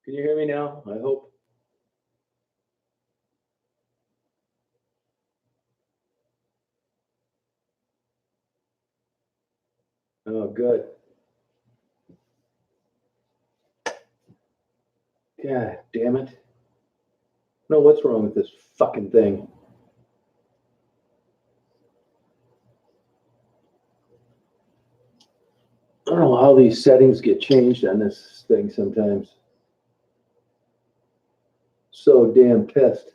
Can you hear me now? I hope. Oh, good. God damn it. No, what's wrong with this fucking thing? I don't know how these settings get changed on this thing sometimes. So damn pissed.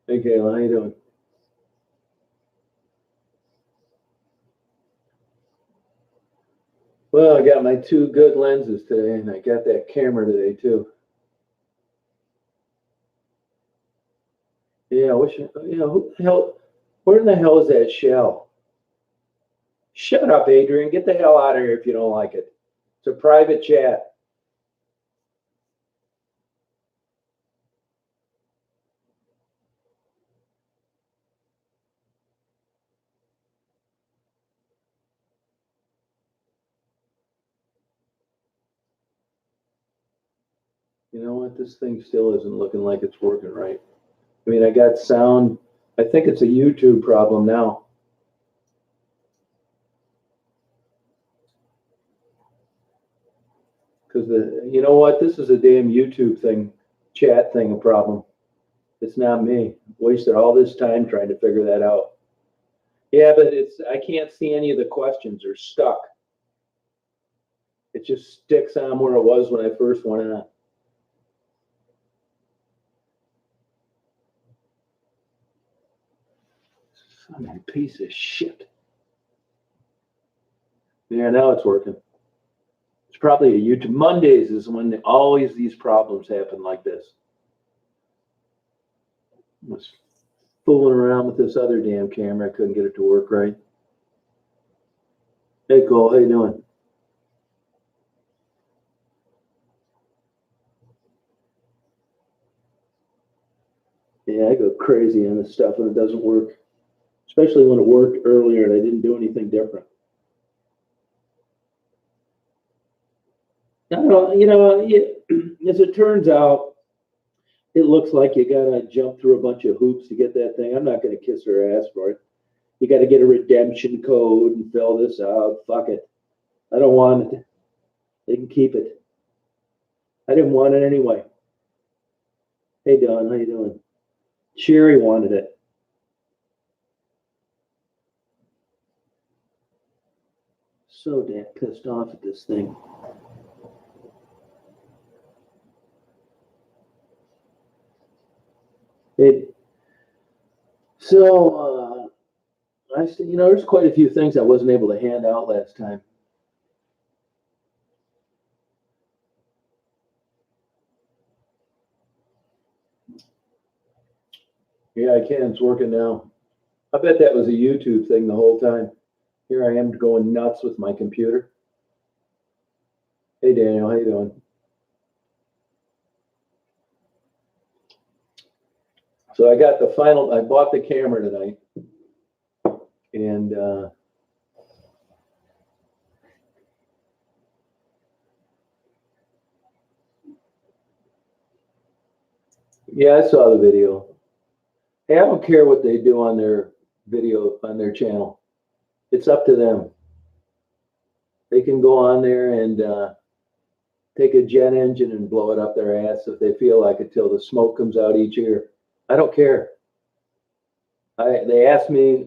Hey, Kayla, how you doing? Well, I got my two good lenses today, and I got that camera today too. Yeah, I wish, who the hell, where in the hell is that shell? Shut up, Adrian. Get the hell out of here if you don't like it. It's a private chat. You know what? This thing still isn't looking like it's working right. I mean, I got sound. I think it's a YouTube problem now. Because you know what? This is a damn YouTube thing, chat thing, a problem. It's not me. Wasted all this time trying to figure that out. Yeah, but I can't see any of the questions. They're stuck. It just sticks on where it was when I first went on. Some piece of shit. Yeah, now it's working. It's probably a YouTube. Mondays is when always these problems happen like this. I was fooling around with this other damn camera. I couldn't get it to work right. Hey, Cole, how you doing? Yeah, I go crazy on this stuff when it doesn't work, especially when it worked earlier and I didn't do anything different. I don't know, as it turns out, it looks like you gotta jump through a bunch of hoops to get that thing. I'm not gonna kiss her ass for it. You gotta get a redemption code and fill this out. Fuck it. I don't want it. They can keep it. I didn't want it anyway. Hey, Don, how you doing? Sherry wanted it. So damn pissed off at this thing. There's quite a few things I wasn't able to hand out last time. Yeah, I can. It's working now. I bet that was a YouTube thing the whole time. Here I am going nuts with my computer. Hey, Daniel, how you doing? So I bought the camera tonight, and yeah, I saw the video. Hey, I don't care what they do on their video, on their channel. It's up to them. They can go on there and take a jet engine and blow it up their ass if they feel like it till the smoke comes out each ear. I don't care. They asked me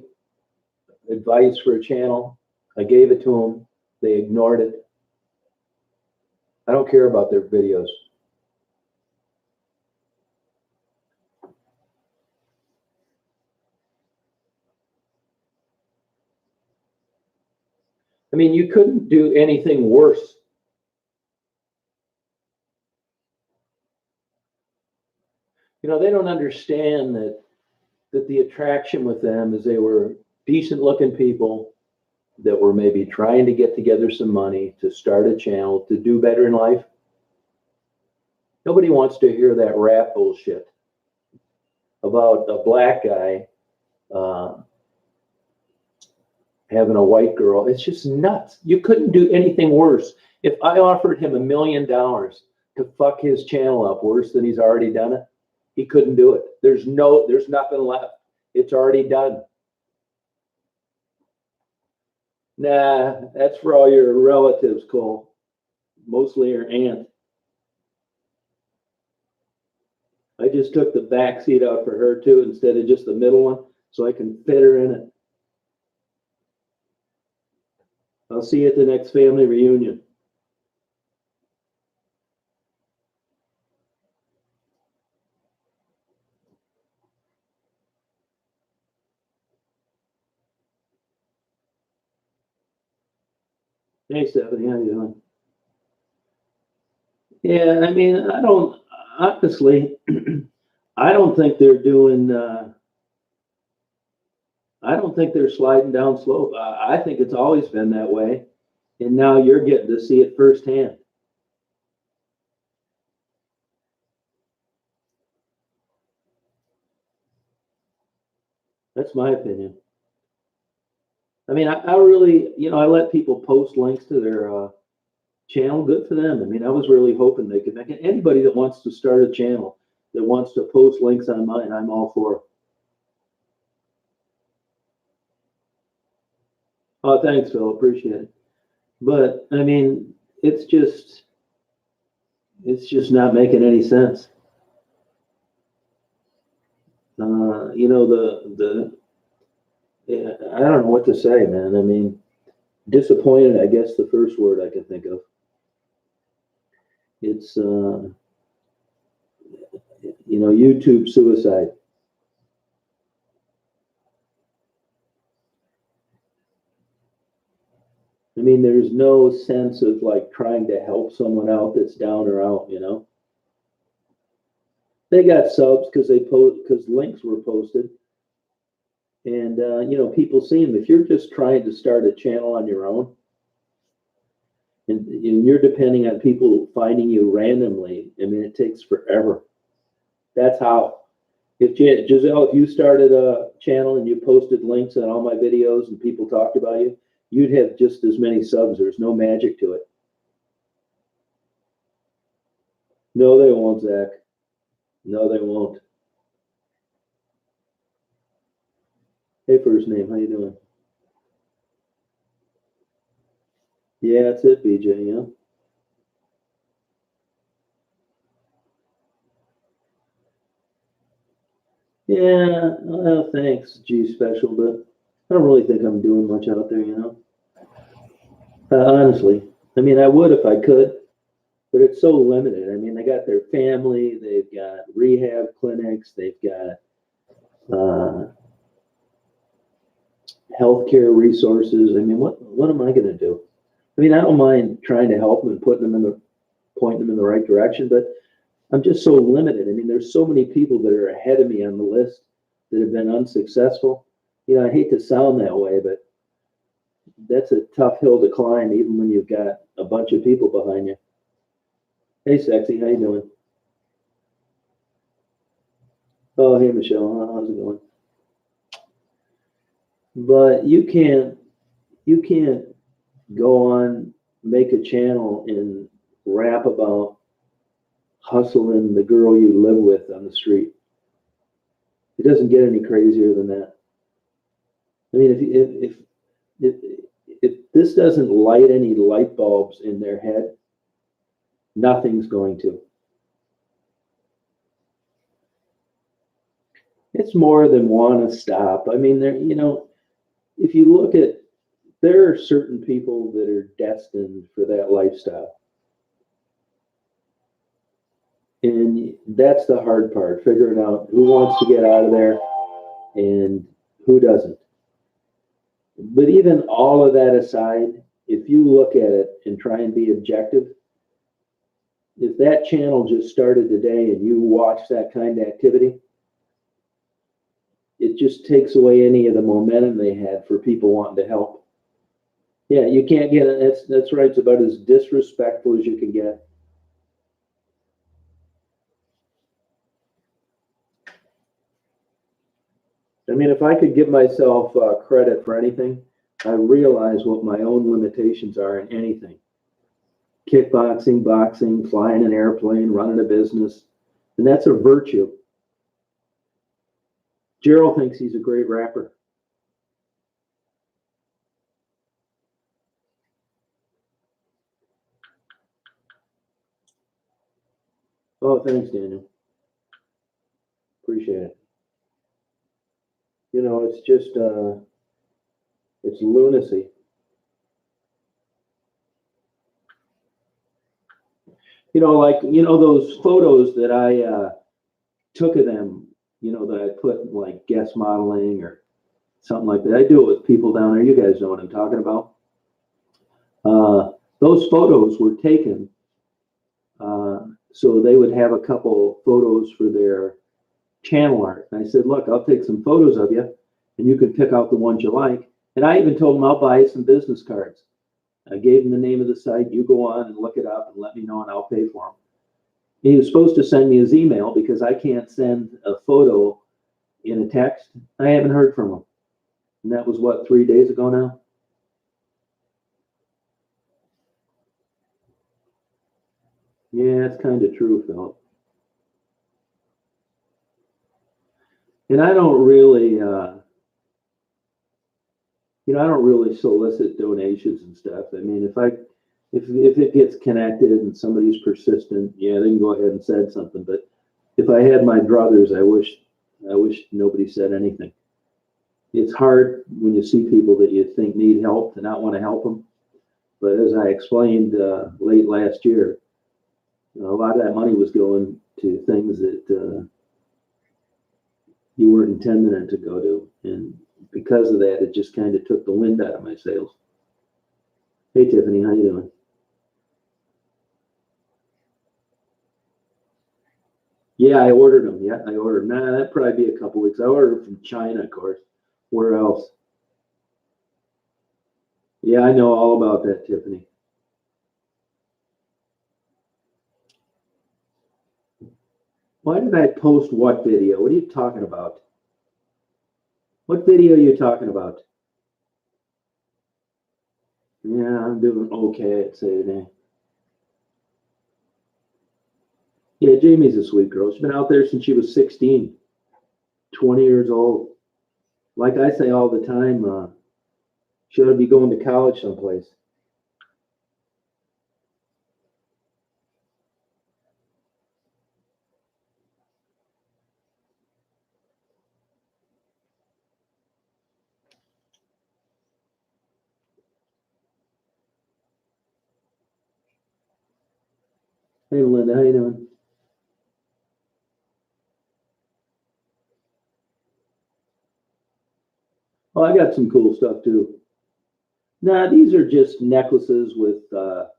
advice for a channel. I gave it to them. They ignored it. I don't care about their videos. I mean, you couldn't do anything worse. They don't understand that the attraction with them is they were decent looking people. that were maybe trying to get together some money to start a channel to do better in life. Nobody wants to hear that rap bullshit about a black guy having a white girl. It's just nuts. You couldn't do anything worse. If I offered him $1 million to fuck his channel up worse than he's already done it, he couldn't do it. There's nothing left. It's already done. Nah, that's for all your relatives, Cole. Mostly your aunt. I just took the back seat out for her too, instead of just the middle one, so I can fit her in it. I'll see you at the next family reunion. Hey, Stephanie, how you doing? Yeah, I mean, honestly, I don't think they're doing, I don't think they're sliding down slope. I think it's always been that way. And now you're getting to see it firsthand. That's my opinion. I mean, I really, I let people post links to their channel. Good for them. I mean, I was really hoping they could make it. Anybody that wants to start a channel that wants to post links on mine, I'm all for it. Oh, thanks, Phil. Appreciate it. But I mean, it's just not making any sense. I don't know what to say, man. I mean, disappointed, I guess the first word I can think of. It's, YouTube suicide. I mean, there's no sense of like trying to help someone out that's down or out, They got subs because links were posted. And, people see them. If you're just trying to start a channel on your own and you're depending on people finding you randomly, I mean, it takes forever. That's how. Giselle, if you started a channel and you posted links on all my videos and people talked about you, you'd have just as many subs. There's no magic to it. No, they won't, Zach. No, they won't. Hey, first name, how you doing? Yeah, that's it, BJ, yeah. Yeah, well, thanks, G Special, but I don't really think I'm doing much out there, honestly. I mean, I would if I could, but it's so limited. I mean, they got their family, they've got rehab clinics, they've got healthcare resources. I mean, what am I going to do? I mean, I don't mind trying to help them and pointing them in the right direction, but I'm just so limited. I mean, there's so many people that are ahead of me on the list that have been unsuccessful. I hate to sound that way, but that's a tough hill to climb, even when you've got a bunch of people behind you. Hey, Sexy, how you doing? Oh, hey, Michelle, how's it going? But you can't go on, make a channel and rap about hustling the girl you live with on the street. It doesn't get any crazier than that. I mean, if this doesn't light any light bulbs in their head, nothing's going to. It's more than want to stop. I mean, if you look at, there are certain people that are destined for that lifestyle. And that's the hard part, figuring out who wants to get out of there and who doesn't. But even all of that aside, if you look at it and try and be objective, if that channel just started today and you watch that kind of activity, it just takes away any of the momentum they had for people wanting to help. Yeah, you can't get it. That's right. It's about as disrespectful as you can get. I mean, if I could give myself credit for anything, I realize what my own limitations are in anything. Kickboxing, boxing, flying an airplane, running a business, and that's a virtue. Gerald thinks he's a great rapper. Oh, thanks, Daniel. Appreciate it. You know, it's just it's lunacy. You know, like those photos that I took of them. You know, that I put like guest modeling or something like that. I do it with people down there. You guys know what I'm talking about. Those photos were taken so they would have a couple photos for their channel art. And I said, look, I'll take some photos of you and you can pick out the ones you like. And I even told them I'll buy you some business cards. I gave him the name of the site. You go on and look it up and let me know and I'll pay for them. He was supposed to send me his email because I can't send a photo in a text. I haven't heard from him. And that was what, 3 days ago now? Yeah, it's kind of true, Philip. And I don't really, I don't really solicit donations and stuff. I mean, if it gets connected and somebody's persistent, yeah, they can go ahead and say something. But if I had my druthers, I wish nobody said anything. It's hard when you see people that you think need help to not want to help them. But as I explained late last year, a lot of that money was going to things that you weren't intending it to go to, and because of that, it just kind of took the wind out of my sails. Hey, Tiffany, how you doing? Yeah, I ordered them. Yeah, I ordered them. Nah, that'd probably be a couple weeks. I ordered them from China, of course. Where else? Yeah, I know all about that, Tiffany. Why did I post what video? What are you talking about? What video are you talking about? Yeah, I'm doing okay, I'd say today. Yeah, Jamie's a sweet girl. She's been out there since she was 16, 20 years old. Like I say all the time, she ought to be going to college someplace. Hey, Linda, how you doing? Oh, I got some cool stuff too. Nah, these are just necklaces with a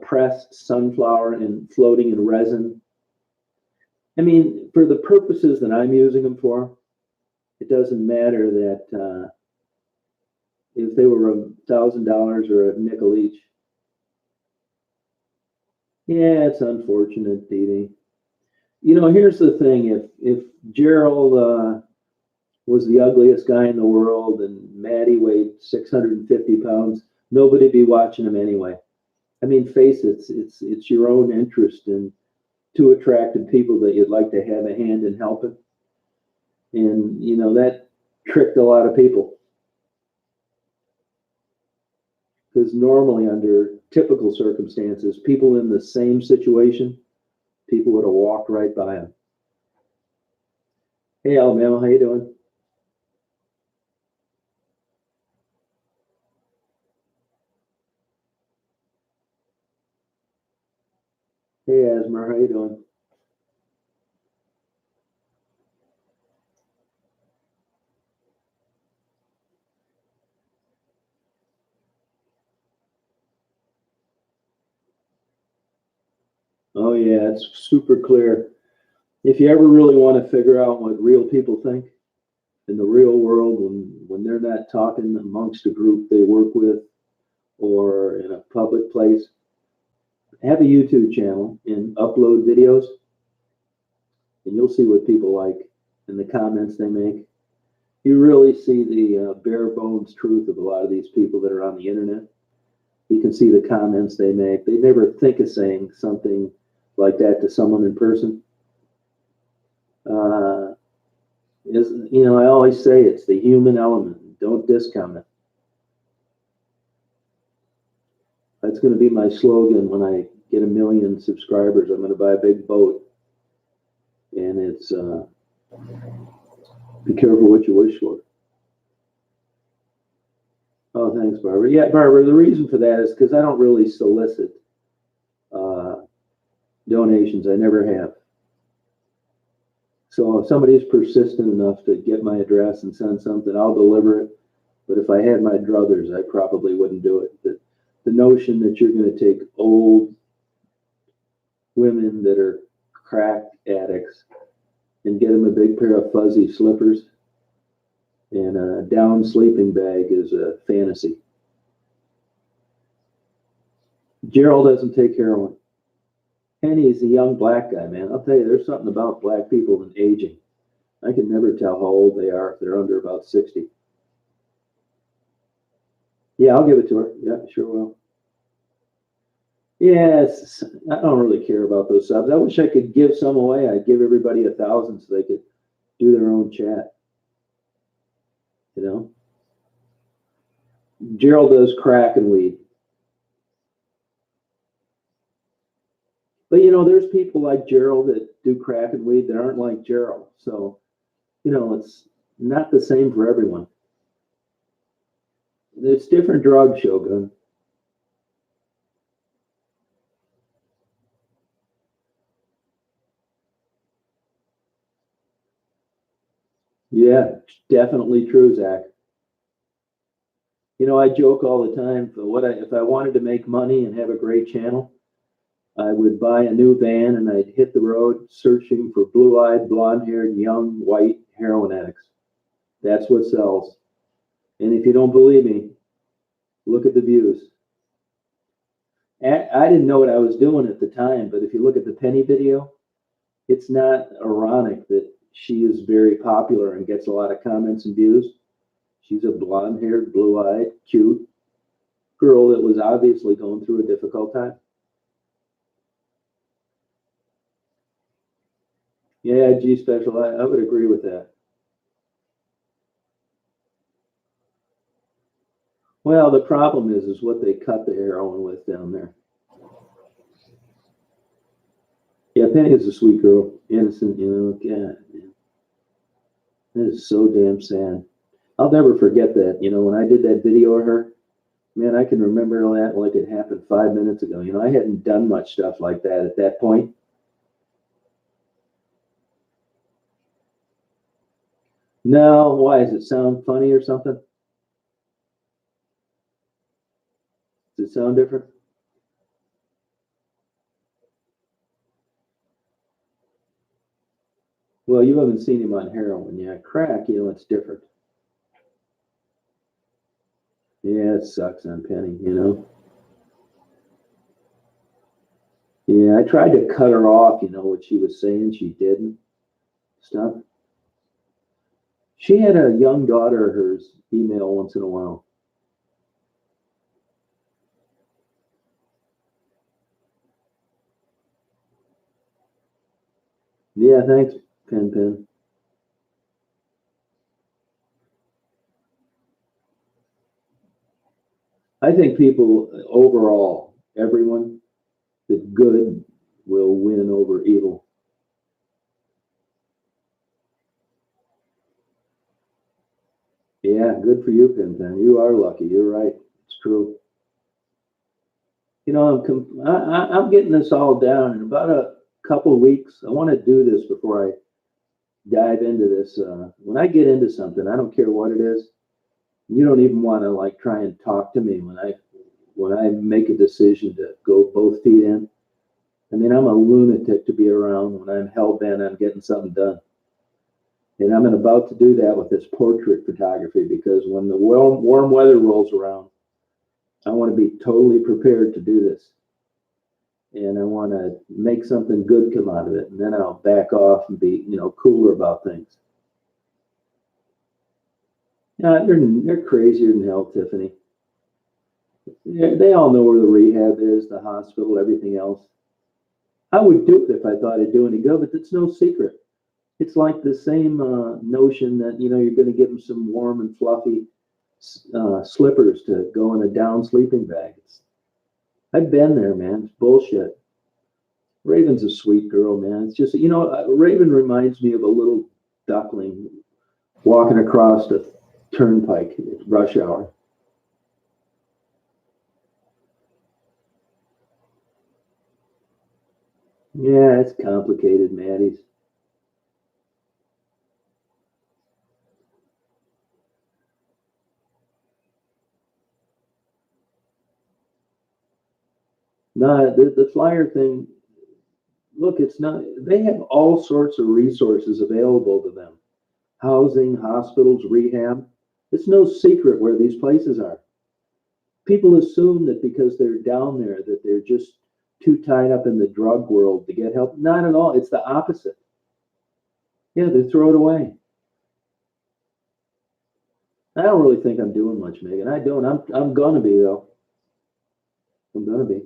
pressed sunflower and floating in resin. I mean, for the purposes that I'm using them for, it doesn't matter that if they were $1,000 or a nickel each. Yeah, it's unfortunate, Dee Dee. Here's the thing: if Gerald was the ugliest guy in the world and Maddie weighed 650 pounds, nobody'd be watching him anyway. I mean, face it, it's your own interest in two attractive people that you'd like to have a hand in helping, and that tricked a lot of people because normally under typical circumstances, people in the same situation, people would have walked right by him. Hey, Alabama, how you doing? Hey, Asmer, how you doing? Oh yeah, it's super clear. If you ever really want to figure out what real people think in the real world, when they're not talking amongst a group they work with, or in a public place, have a YouTube channel and upload videos, and you'll see what people like and the comments they make. You really see the bare bones truth of a lot of these people that are on the internet. You can see the comments they make. They never think of saying something like that to someone in person. I always say it's the human element. Don't discount it. That's going to be my slogan when I get 1 million subscribers. I'm going to buy a big boat. And it's be careful what you wish for. Oh, thanks, Barbara. Yeah, Barbara, the reason for that is because I don't really solicit donations. I never have. So if somebody's persistent enough to get my address and send something, I'll deliver it. But if I had my druthers, I probably wouldn't do it. The notion that you're going to take old women that are crack addicts and get them a big pair of fuzzy slippers and a down sleeping bag is a fantasy. Gerald doesn't take heroin. Penny's a young black guy, man. I'll tell you, there's something about black people and aging. I can never tell how old they are if they're under about 60. Yeah, I'll give it to her. Yeah, sure will. Yes, I don't really care about those subs. I wish I could give some away. I'd give everybody 1,000 so they could do their own chat. You know? Gerald does crack and weed. But, there's people like Gerald that do crack and weed that aren't like Gerald. So, it's not the same for everyone. It's different drugs, Shogun. Yeah, definitely true, Zach. I joke all the time. If I wanted to make money and have a great channel, I would buy a new van and I'd hit the road searching for blue-eyed, blonde-haired, young, white heroin addicts. That's what sells. And if you don't believe me, look at the views. I didn't know what I was doing at the time, but if you look at the Penny video, it's not ironic that she is very popular and gets a lot of comments and views. She's a blonde-haired, blue-eyed, cute girl that was obviously going through a difficult time. Yeah, G Special, I would agree with that. Well, the problem is what they cut the heroin with down there. Yeah, Penny is a sweet girl, innocent, God, man. That is so damn sad. I'll never forget that. When I did that video of her, man, I can remember that like it happened 5 minutes ago. I hadn't done much stuff like that at that point. No, why? Does it sound funny or something? Does it sound different? Well, you haven't seen him on heroin. Yeah, crack, it's different. Yeah, it sucks on Penny, Yeah, I tried to cut her off, what she was saying. She didn't. Stop. She had a young daughter of hers email once in a while. Yeah, thanks, Pen. I think people overall, everyone, that good will win over evil. Yeah, good for you, Pen. You are lucky. You're right. It's true. I'm getting this all down in about a couple of weeks. I want to do this before I dive into this. When I get into something, I don't care what it is. You don't even want to try and talk to me when I make a decision to go both feet in. I mean, I'm a lunatic to be around when I'm hell bent on getting something done. And I'm about to do that with this portrait photography because when the warm weather rolls around, I want to be totally prepared to do this. And I want to make something good come out of it. And then I'll back off and be, cooler about things. Yeah, they're crazier than hell, Tiffany. Yeah, they all know where the rehab is, the hospital, everything else. I would do it if I thought it'd do any good, but it's no secret. It's like the same notion that you're going to give them some warm and fluffy slippers to go in a down sleeping bag. I've been there, man. It's bullshit. Raven's a sweet girl, man. It's just Raven reminds me of a little duckling walking across the turnpike at rush hour. Yeah, it's complicated, Maddie's. No, the flyer thing, look, it's not, they have all sorts of resources available to them. Housing, hospitals, rehab. It's no secret where these places are. People assume that because they're down there that they're just too tied up in the drug world to get help. Not at all. It's the opposite. Yeah, they throw it away. I don't really think I'm doing much, Megan. I don't. I'm gonna be though. I'm gonna be.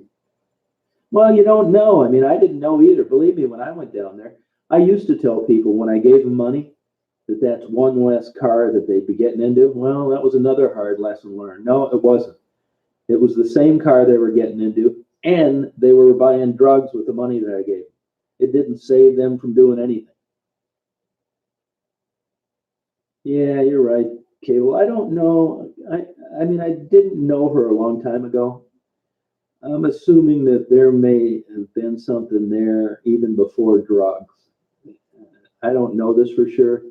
Well, you don't know. I mean, I didn't know either. Believe me, when I went down there, I used to tell people when I gave them money that that's one less car that they'd be getting into. Well, that was another hard lesson learned. No, it wasn't. It was the same car they were getting into, and they were buying drugs with the money that I gave them. It didn't save them from doing anything. Yeah, you're right, Cable. I don't know. I mean, I didn't know her a long time ago. I'm assuming that there may have been something there even before drugs. I don't know this for sure.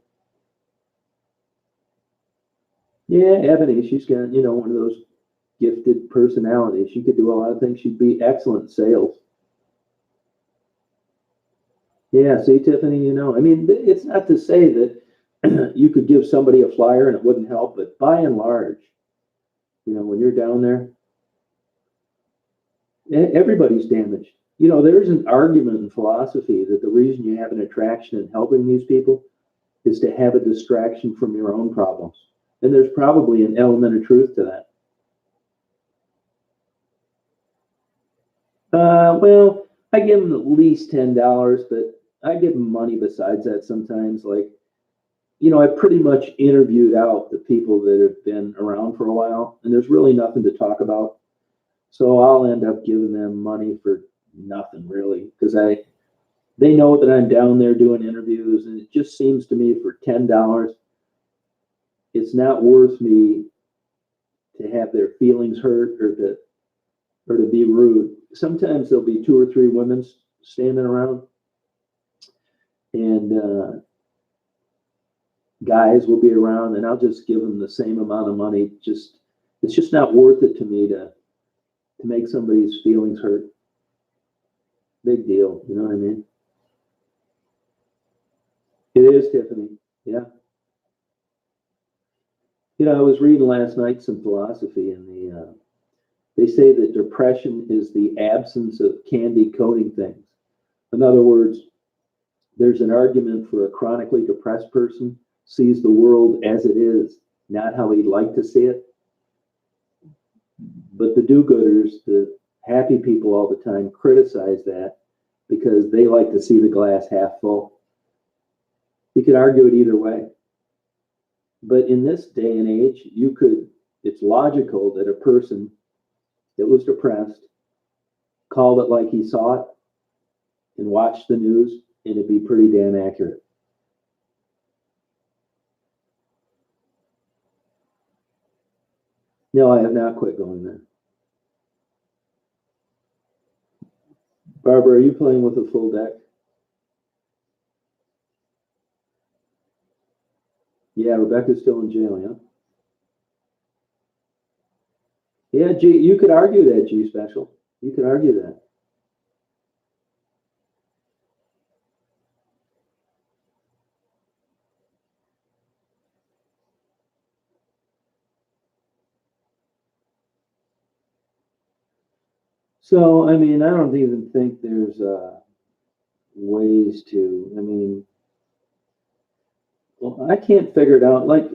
Yeah, Ebony, she's got, one of those gifted personalities. She could do a lot of things. She'd be excellent sales. Yeah, see, Tiffany, I mean, it's not to say that you could give somebody a flyer and it wouldn't help, but by and large, when you're down there, everybody's damaged. There's an argument in philosophy that the reason you have an attraction in helping these people is to have a distraction from your own problems. And there's probably an element of truth to that. Well, I give them at least $10, but I give them money besides that sometimes. Like, I pretty much interviewed out the people that have been around for a while, and there's really nothing to talk about. So I'll end up giving them money for nothing really, because they know that I'm down there doing interviews, and it just seems to me for $10, it's not worth me to have their feelings hurt or to be rude. Sometimes there'll be two or three women standing around, and guys will be around, and I'll just give them the same amount of money. Just it's just not worth it to me to make somebody's feelings hurt. Big deal, you know what I mean? It is, Tiffany. Yeah. I was reading last night some philosophy, and they say that depression is the absence of candy coating things. In other words, there's an argument for a chronically depressed person sees the world as it is, not how he'd like to see it. But the do-gooders, the happy people all the time, criticize that because they like to see the glass half full. You could argue it either way. But in this day and age, it's logical that a person that was depressed called it like he saw it and watched the news, and it'd be pretty damn accurate. No, I have not quit going there. Barbara, are you playing with a full deck? Yeah, Rebecca's still in jail, yeah? Yeah, G, you could argue that, G special. You could argue that. So, I mean, I don't even think there's ways to, I mean, well, I can't figure it out. Like,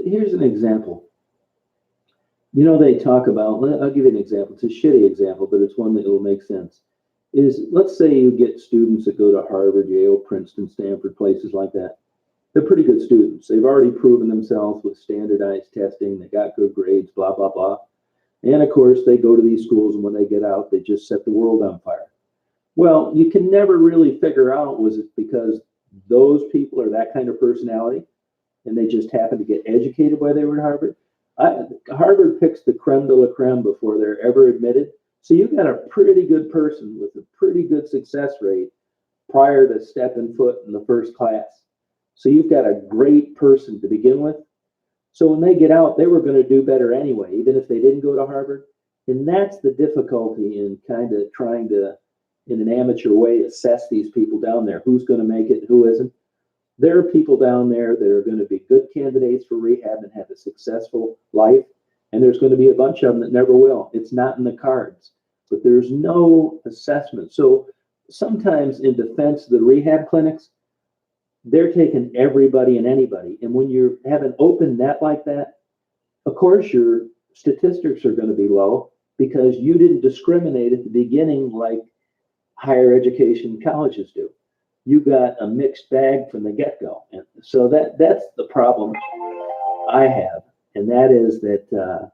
here's an example. You know, they talk about, I'll give you an example. It's a shitty example, but it's one that will make sense. Is let's say you get students that go to Harvard, Yale, Princeton, Stanford, places like that. They're pretty good students. They've already proven themselves with standardized testing. They got good grades, blah, blah, blah. And of course, they go to these schools, and when they get out, they just set the world on fire. Well, you can never really figure out, was it because those people are that kind of personality and they just happen to get educated while they were at Harvard? Harvard picks the creme de la creme before they're ever admitted. So you've got a pretty good person with a pretty good success rate prior to stepping foot in the first class. So you've got a great person to begin with. So when they get out, they were going to do better anyway, even if they didn't go to Harvard. And that's the difficulty in kind of trying to, in an amateur way, assess these people down there. Who's going to make it, who isn't. There are people down there that are going to be good candidates for rehab and have a successful life. And there's going to be a bunch of them that never will. It's not in the cards, but there's no assessment. So sometimes in defense of the rehab clinics, they're taking everybody and anybody. And when you have an open net like that, of course, your statistics are going to be low because you didn't discriminate at the beginning like higher education colleges do. You got a mixed bag from the get-go. And so that's the problem I have. And that is that,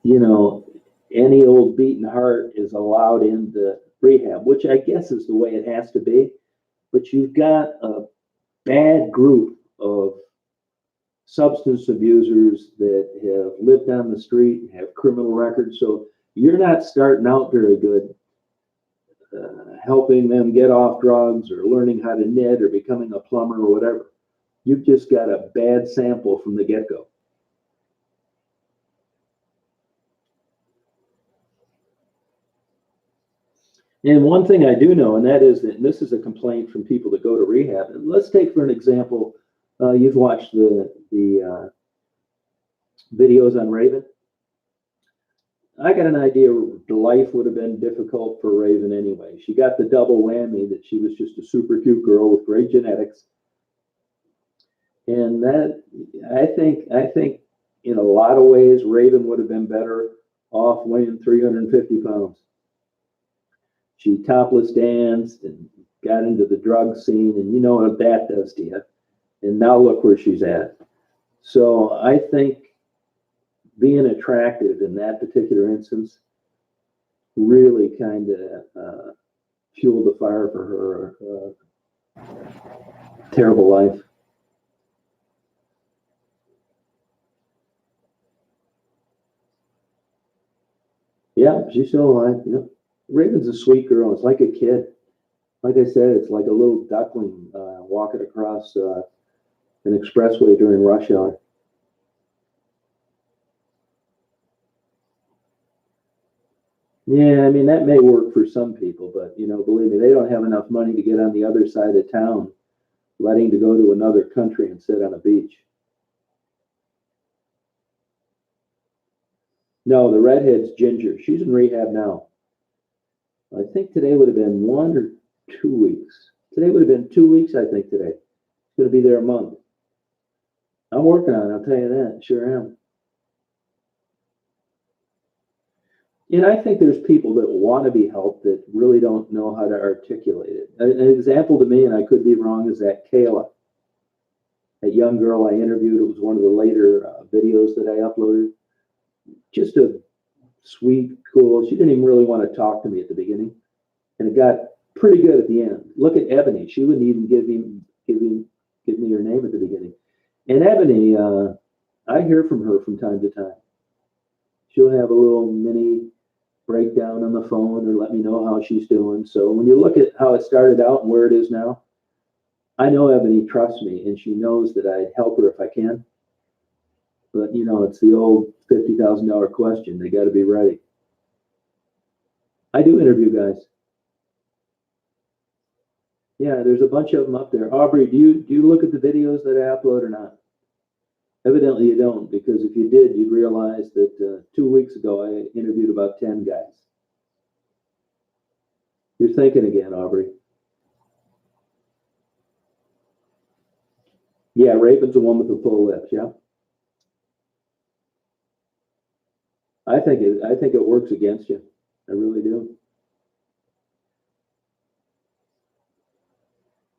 you know, any old beaten heart is allowed into rehab, which I guess is the way it has to be. But you've got a bad group of substance abusers that have lived on the street and have criminal records. So you're not starting out very good helping them get off drugs or learning how to knit or becoming a plumber or whatever. You've just got a bad sample from the get-go. And one thing I do know, and that is that, and this is a complaint from people that go to rehab. And let's take for an example, you've watched the videos on Raven. I got an idea life would have been difficult for Raven anyway. She got the double whammy that she was just a super cute girl with great genetics. And that, I think in a lot of ways, Raven would have been better off weighing 350 pounds. She topless danced and got into the drug scene, and you know what that does to you. And now look where she's at. So I think being attractive in that particular instance really kind of fueled the fire for her terrible life. Yeah, she's still alive. Yep. Raven's a sweet girl. It's like a kid. Like I said, it's like a little duckling walking across an expressway during rush hour. Yeah, I mean, that may work for some people, but, you know, believe me, they don't have enough money to get on the other side of town, letting to go to another country and sit on a beach. No, the redhead's Ginger. She's in rehab now. I think today would have been 1 or 2 weeks. Today would have been 2 weeks, I think, today. It's going to be there a month. I'm working on it, I'll tell you that. Sure am. And I think there's people that want to be helped that really don't know how to articulate it. An example to me, and I could be wrong, is that Kayla, that young girl I interviewed. It was one of the later videos that I uploaded. Just a sweet, cool. She didn't even really want to talk to me at the beginning, and it got pretty good at the end. Look at Ebony. She wouldn't even give me her name at the beginning. And Ebony, I hear from her from time to time. She'll have a little mini breakdown on the phone or let me know how she's doing. So when you look at how it started out and where it is now, I know Ebony trusts me and she knows that I'd help her if I can. But, you know, it's the old $50,000 question. They got to be ready. I do interview guys. Yeah, there's a bunch of them up there. Aubrey, do you look at the videos that I upload or not? Evidently you don't, because if you did, you'd realize that 2 weeks ago I interviewed about 10 guys. You're thinking again, Aubrey. Yeah, Raven's the one with the full lips, yeah. I think it works against you. I really do.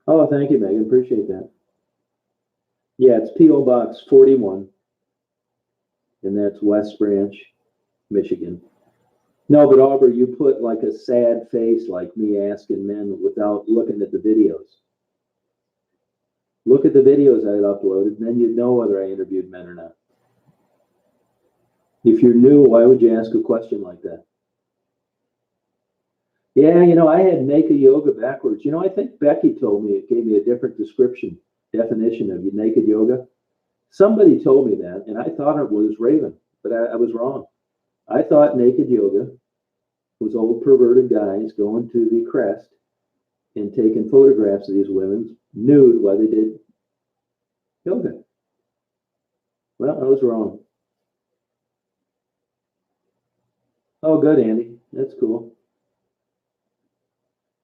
Oh, thank you, Megan. Appreciate that. Yeah, it's P.O. Box 41, and that's West Branch, Michigan. No, but Aubrey, you put like a sad face like me asking men without looking at the videos. Look at the videos I had uploaded, and then you'd know whether I interviewed men or not. If you're new, why would you ask a question like that? Yeah, I had naked yoga backwards. I think Becky told me, it gave me a different definition of naked yoga. Somebody told me that, and I thought it was Raven, but I was wrong. I thought naked yoga was old perverted guys going to the Crest and taking photographs of these women nude while they did yoga. Well, I was wrong. Oh, good, Andy. That's cool.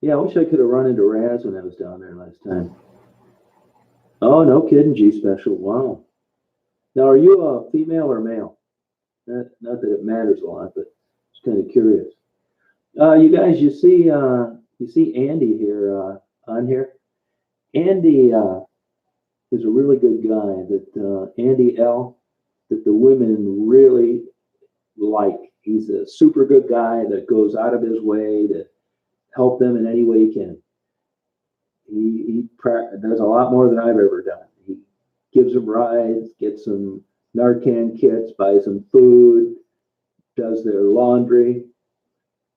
Yeah, I wish I could have run into Raz when I was down there last time. Oh, no kidding, G Special. Wow. Now, are you a female or male? Not that it matters a lot, but just kind of curious. You guys, you see Andy here on here. Andy is a really good guy that Andy L. that the women really like. He's a super good guy that goes out of his way to help them in any way he can. He does a lot more than I've ever done. He gives them rides, gets them Narcan kits, buys them food, does their laundry.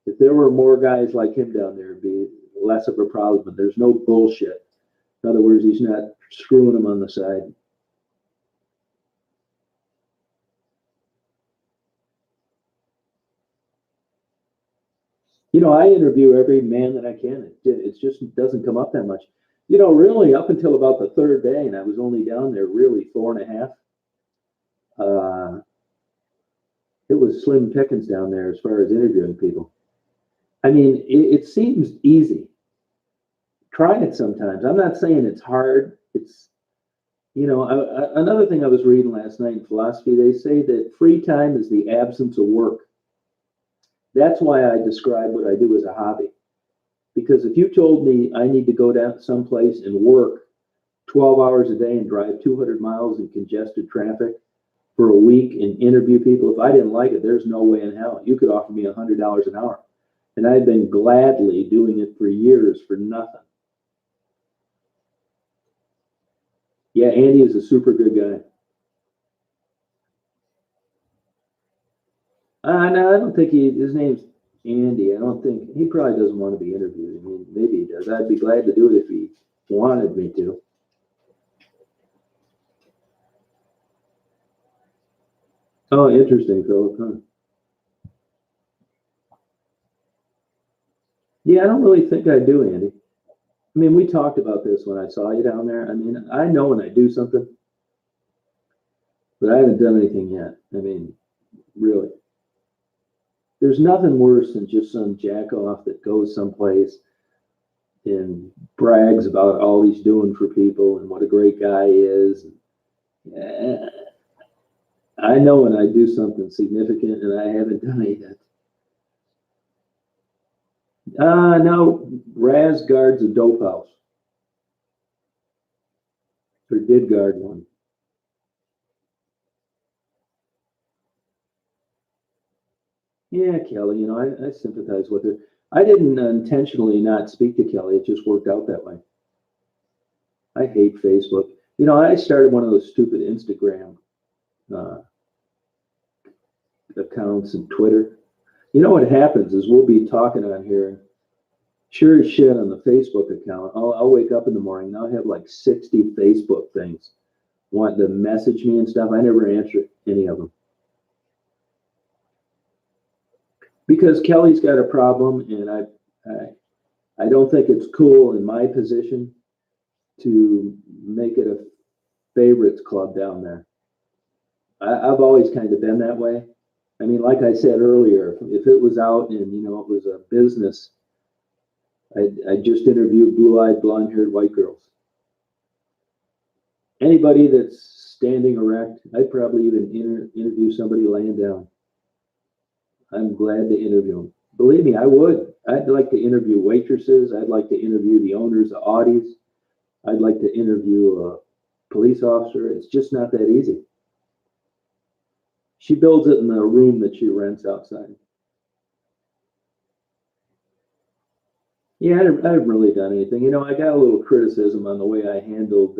If there were more guys like him down there, it'd be less of a problem. But there's no bullshit. In other words, he's not screwing them on the side. I interview every man that I can. It just doesn't come up that much. Really up until about the third day, and I was only down there really 4.5. It was slim pickings down there as far as interviewing people. I mean, it seems easy. Try it sometimes. I'm not saying it's hard. It's, another thing I was reading last night in philosophy, they say that free time is the absence of work. That's why I describe what I do as a hobby. Because if you told me I need to go down someplace and work 12 hours a day and drive 200 miles in congested traffic for a week and interview people, if I didn't like it, there's no way in hell. You could offer me $100 an hour. And I've been gladly doing it for years for nothing. Yeah, Andy is a super good guy. No, I don't think his name's Andy. I don't think, he probably doesn't want to be interviewed. I mean, maybe he does. I'd be glad to do it if he wanted me to. Oh, interesting, Philip. Huh? Yeah, I don't really think I do, Andy. I mean, we talked about this when I saw you down there. I mean, I know when I do something, but I haven't done anything yet. I mean, really. There's nothing worse than just some jack off that goes someplace and brags about all he's doing for people and what a great guy he is. I know when I do something significant and I haven't done it yet. No, Raz guards a dope house. Or did guard one. Yeah, Kelly, I sympathize with her. I didn't intentionally not speak to Kelly. It just worked out that way. I hate Facebook. I started one of those stupid Instagram uh, accounts and Twitter. What happens is we'll be talking on here. Sure as shit on the Facebook account. I'll wake up in the morning and I'll have like 60 Facebook things wanting to message me and stuff. I never answer any of them. Because Kelly's got a problem, and I don't think it's cool in my position to make it a favorites club down there. I've always kind of been that way. I mean, like I said earlier, if it was out and it was a business, I'd just interview blue-eyed, blonde-haired white girls. Anybody that's standing erect, I'd probably even interview somebody laying down. I'm glad to interview them. Believe me, I would. I'd like to interview waitresses. I'd like to interview the owners of Audis. I'd like to interview a police officer. It's just not that easy. She builds it in the room that she rents outside. Yeah, I haven't really done anything. I got a little criticism on the way I handled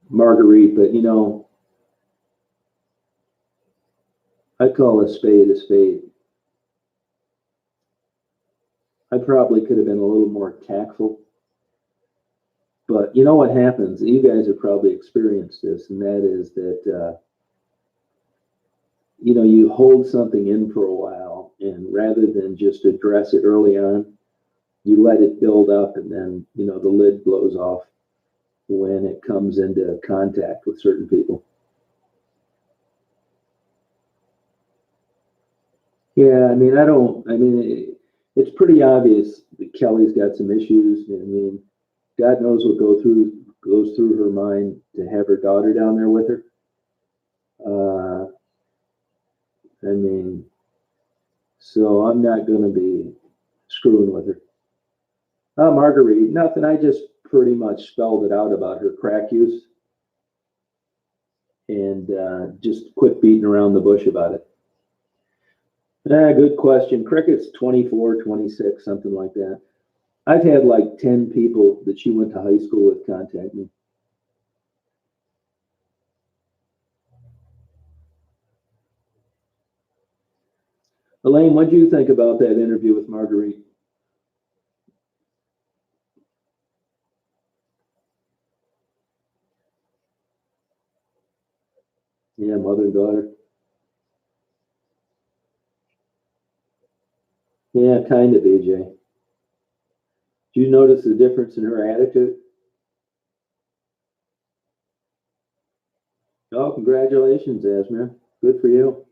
Marguerite, but I call a spade a spade. I probably could have been a little more tactful. But you know what happens? You guys have probably experienced this, and that is that you hold something in for a while, and rather than just address it early on, you let it build up, and then the lid blows off when it comes into contact with certain people. Yeah, I mean, it's pretty obvious that Kelly's got some issues. I mean, God knows what goes through her mind to have her daughter down there with her. I mean, so I'm not going to be screwing with her. Marguerite, nothing. I just pretty much spelled it out about her crack use and just quit beating around the bush about it. Good question. Cricket's 24, 26, something like that. I've had like 10 people that she went to high school with contact me. Elaine, what do you think about that interview with Marguerite? Yeah, mother and daughter. Yeah, kind of, AJ. Do you notice the difference in her attitude? Oh, congratulations, Asmir. Good for you.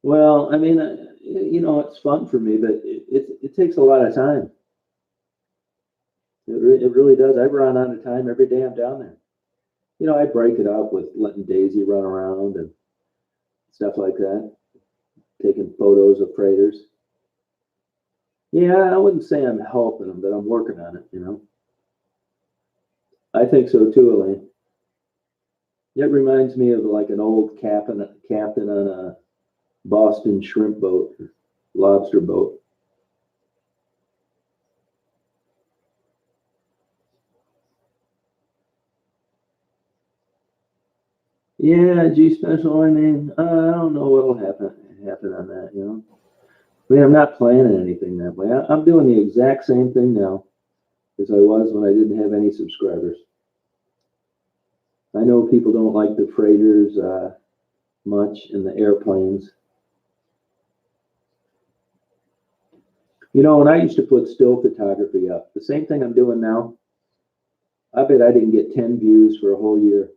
Well, I mean, it's fun for me, but it takes a lot of time. It really does. I run out of time every day I'm down there. I break it up with letting Daisy run around and stuff like that, taking photos of freighters. Yeah, I wouldn't say I'm helping them, but I'm working on it. I think so too, Elaine. It reminds me of like an old captain on a Boston shrimp boat, lobster boat. Yeah, G special. I mean, I don't know what'll happen on that. I mean, I'm not planning anything that way. I'm doing the exact same thing now as I was when I didn't have any subscribers. I know people don't like the freighters much and the airplanes. When I used to put still photography up, the same thing I'm doing now, I bet I didn't get 10 views for a whole year.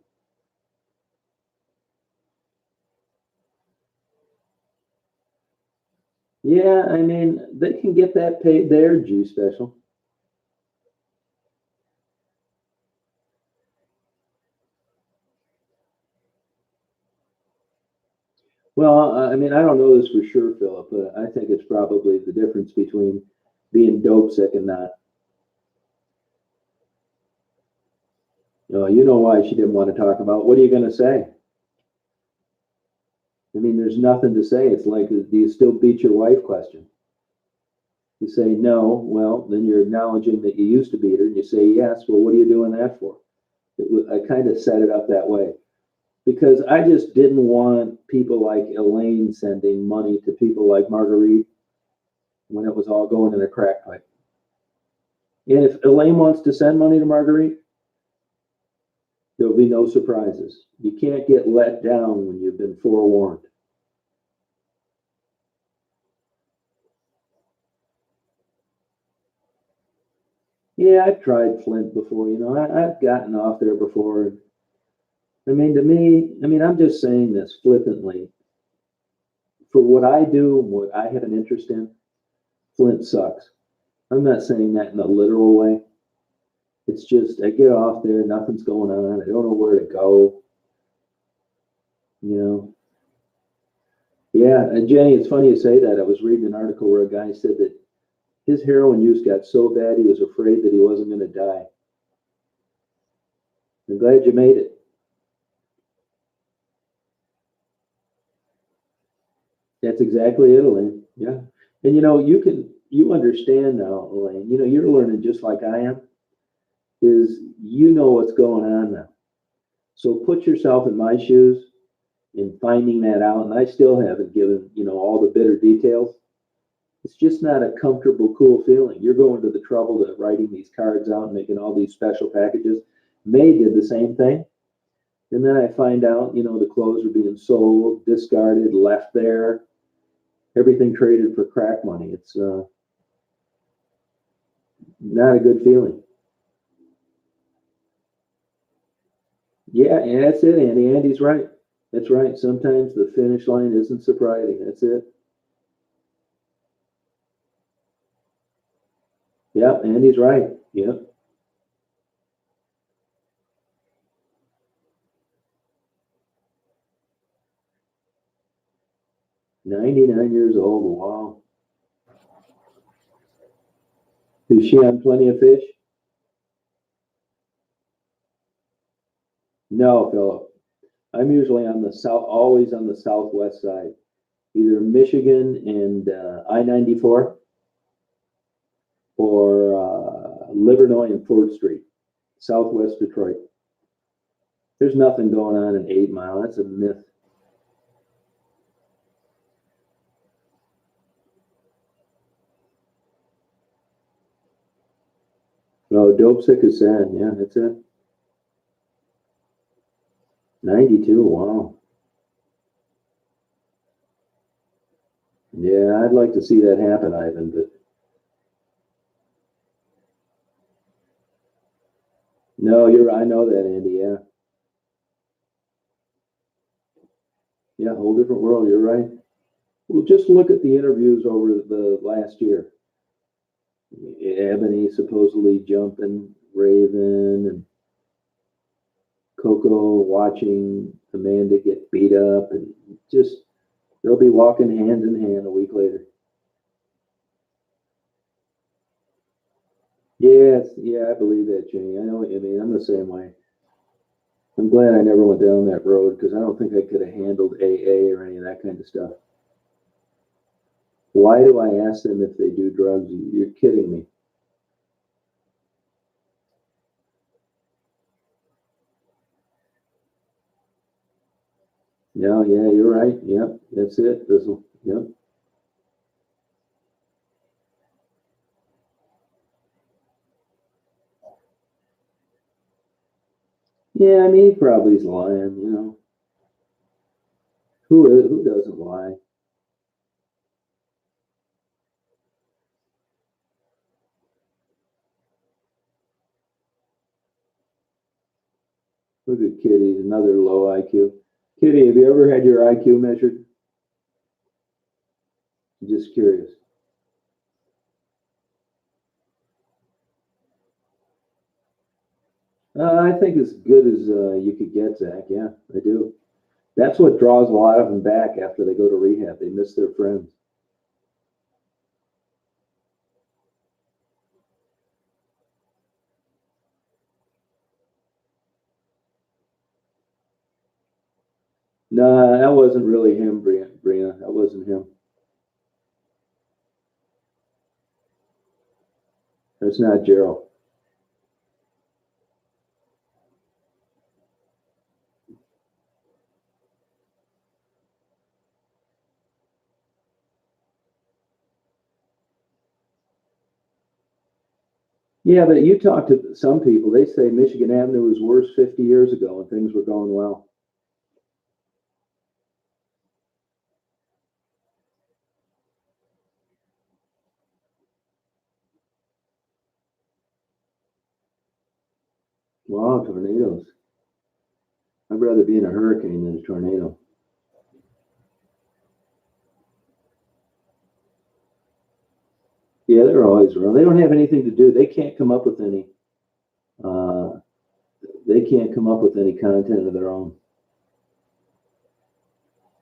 Yeah, I mean, they can get that paid there, G special. Well, I mean, I don't know this for sure, Philip, but I think it's probably the difference between being dope sick and not. You know why she didn't want to talk about. What are you going to say? I mean, there's nothing to say. It's like, do you still beat your wife question? You say no, well, then you're acknowledging that you used to beat her, and you say yes. Well, what are you doing that for? I kind of set it up that way because I just didn't want people like Elaine sending money to people like Marguerite when it was all going in a crack pipe. And if Elaine wants to send money to Marguerite, there'll be no surprises. You can't get let down when you've been forewarned. Yeah, I've tried Flint before. I've gotten off there before. I mean, to me, I'm just saying this flippantly. For what I do and what I have an interest in, Flint sucks. I'm not saying that in a literal way. It's just I get off there, nothing's going on. I don't know where to go. You know. Yeah, and Jenny, it's funny you say that. I was reading an article where a guy said that his heroin use got so bad he was afraid that he wasn't going to die. I'm glad you made it. That's exactly it, Elaine. Yeah. And you understand now, Elaine, you're learning just like I am, is what's going on now. So put yourself in my shoes in finding that out. And I still haven't given, all the bitter details. It's just not a comfortable, cool feeling. You're going to the trouble of writing these cards out and making all these special packages. May did the same thing. And then I find out, the clothes are being sold, discarded, left there, everything traded for crack money. It's not a good feeling. Yeah, that's it, Andy. Andy's right. That's right. Sometimes the finish line isn't surprising. That's it. Yep, Andy's right. Yep. 99 years old. Wow. Is she on Plenty of Fish? No, Philip. I'm usually on the south, always on the southwest side, either Michigan and I-94 or Livernois and Ford Street, southwest Detroit. There's nothing going on in 8 Mile. That's a myth. No, Dope Sick is sad. Yeah, that's it. 92. Wow. Yeah, I'd like to see that happen, Ivan, but no, I know that, Andy. Yeah. Yeah, whole different world. You're right. Well, just look at the interviews over the last year. Ebony supposedly jumping Raven and Coco watching Amanda get beat up, and just they'll be walking hand in hand a week later. Yes, yeah, I believe that, Jenny. I know what you mean. I'm the same way. I'm glad I never went down that road because I don't think I could have handled AA or any of that kind of stuff. Why do I ask them if they do drugs? You're kidding me. Yeah, yeah, you're right. Yep, that's it. Yep. Yeah, I mean, he probably's lying. Who doesn't lie? Look at Kitty, another low IQ. Kitty, have you ever had your IQ measured? Just curious. I think as good as you could get, Zach. Yeah, I do. That's what draws a lot of them back after they go to rehab. They miss their friends. Nah, that wasn't really him, Brianna. That wasn't him. That's not Gerald. Yeah, but you talk to some people, they say Michigan Avenue was worse 50 years ago and things were going well. Wow, tornadoes. I'd rather be in a hurricane than a tornado. Yeah, they're always around. They don't have anything to do. They can't come up with any. Uh, they can't come up with any content of their own.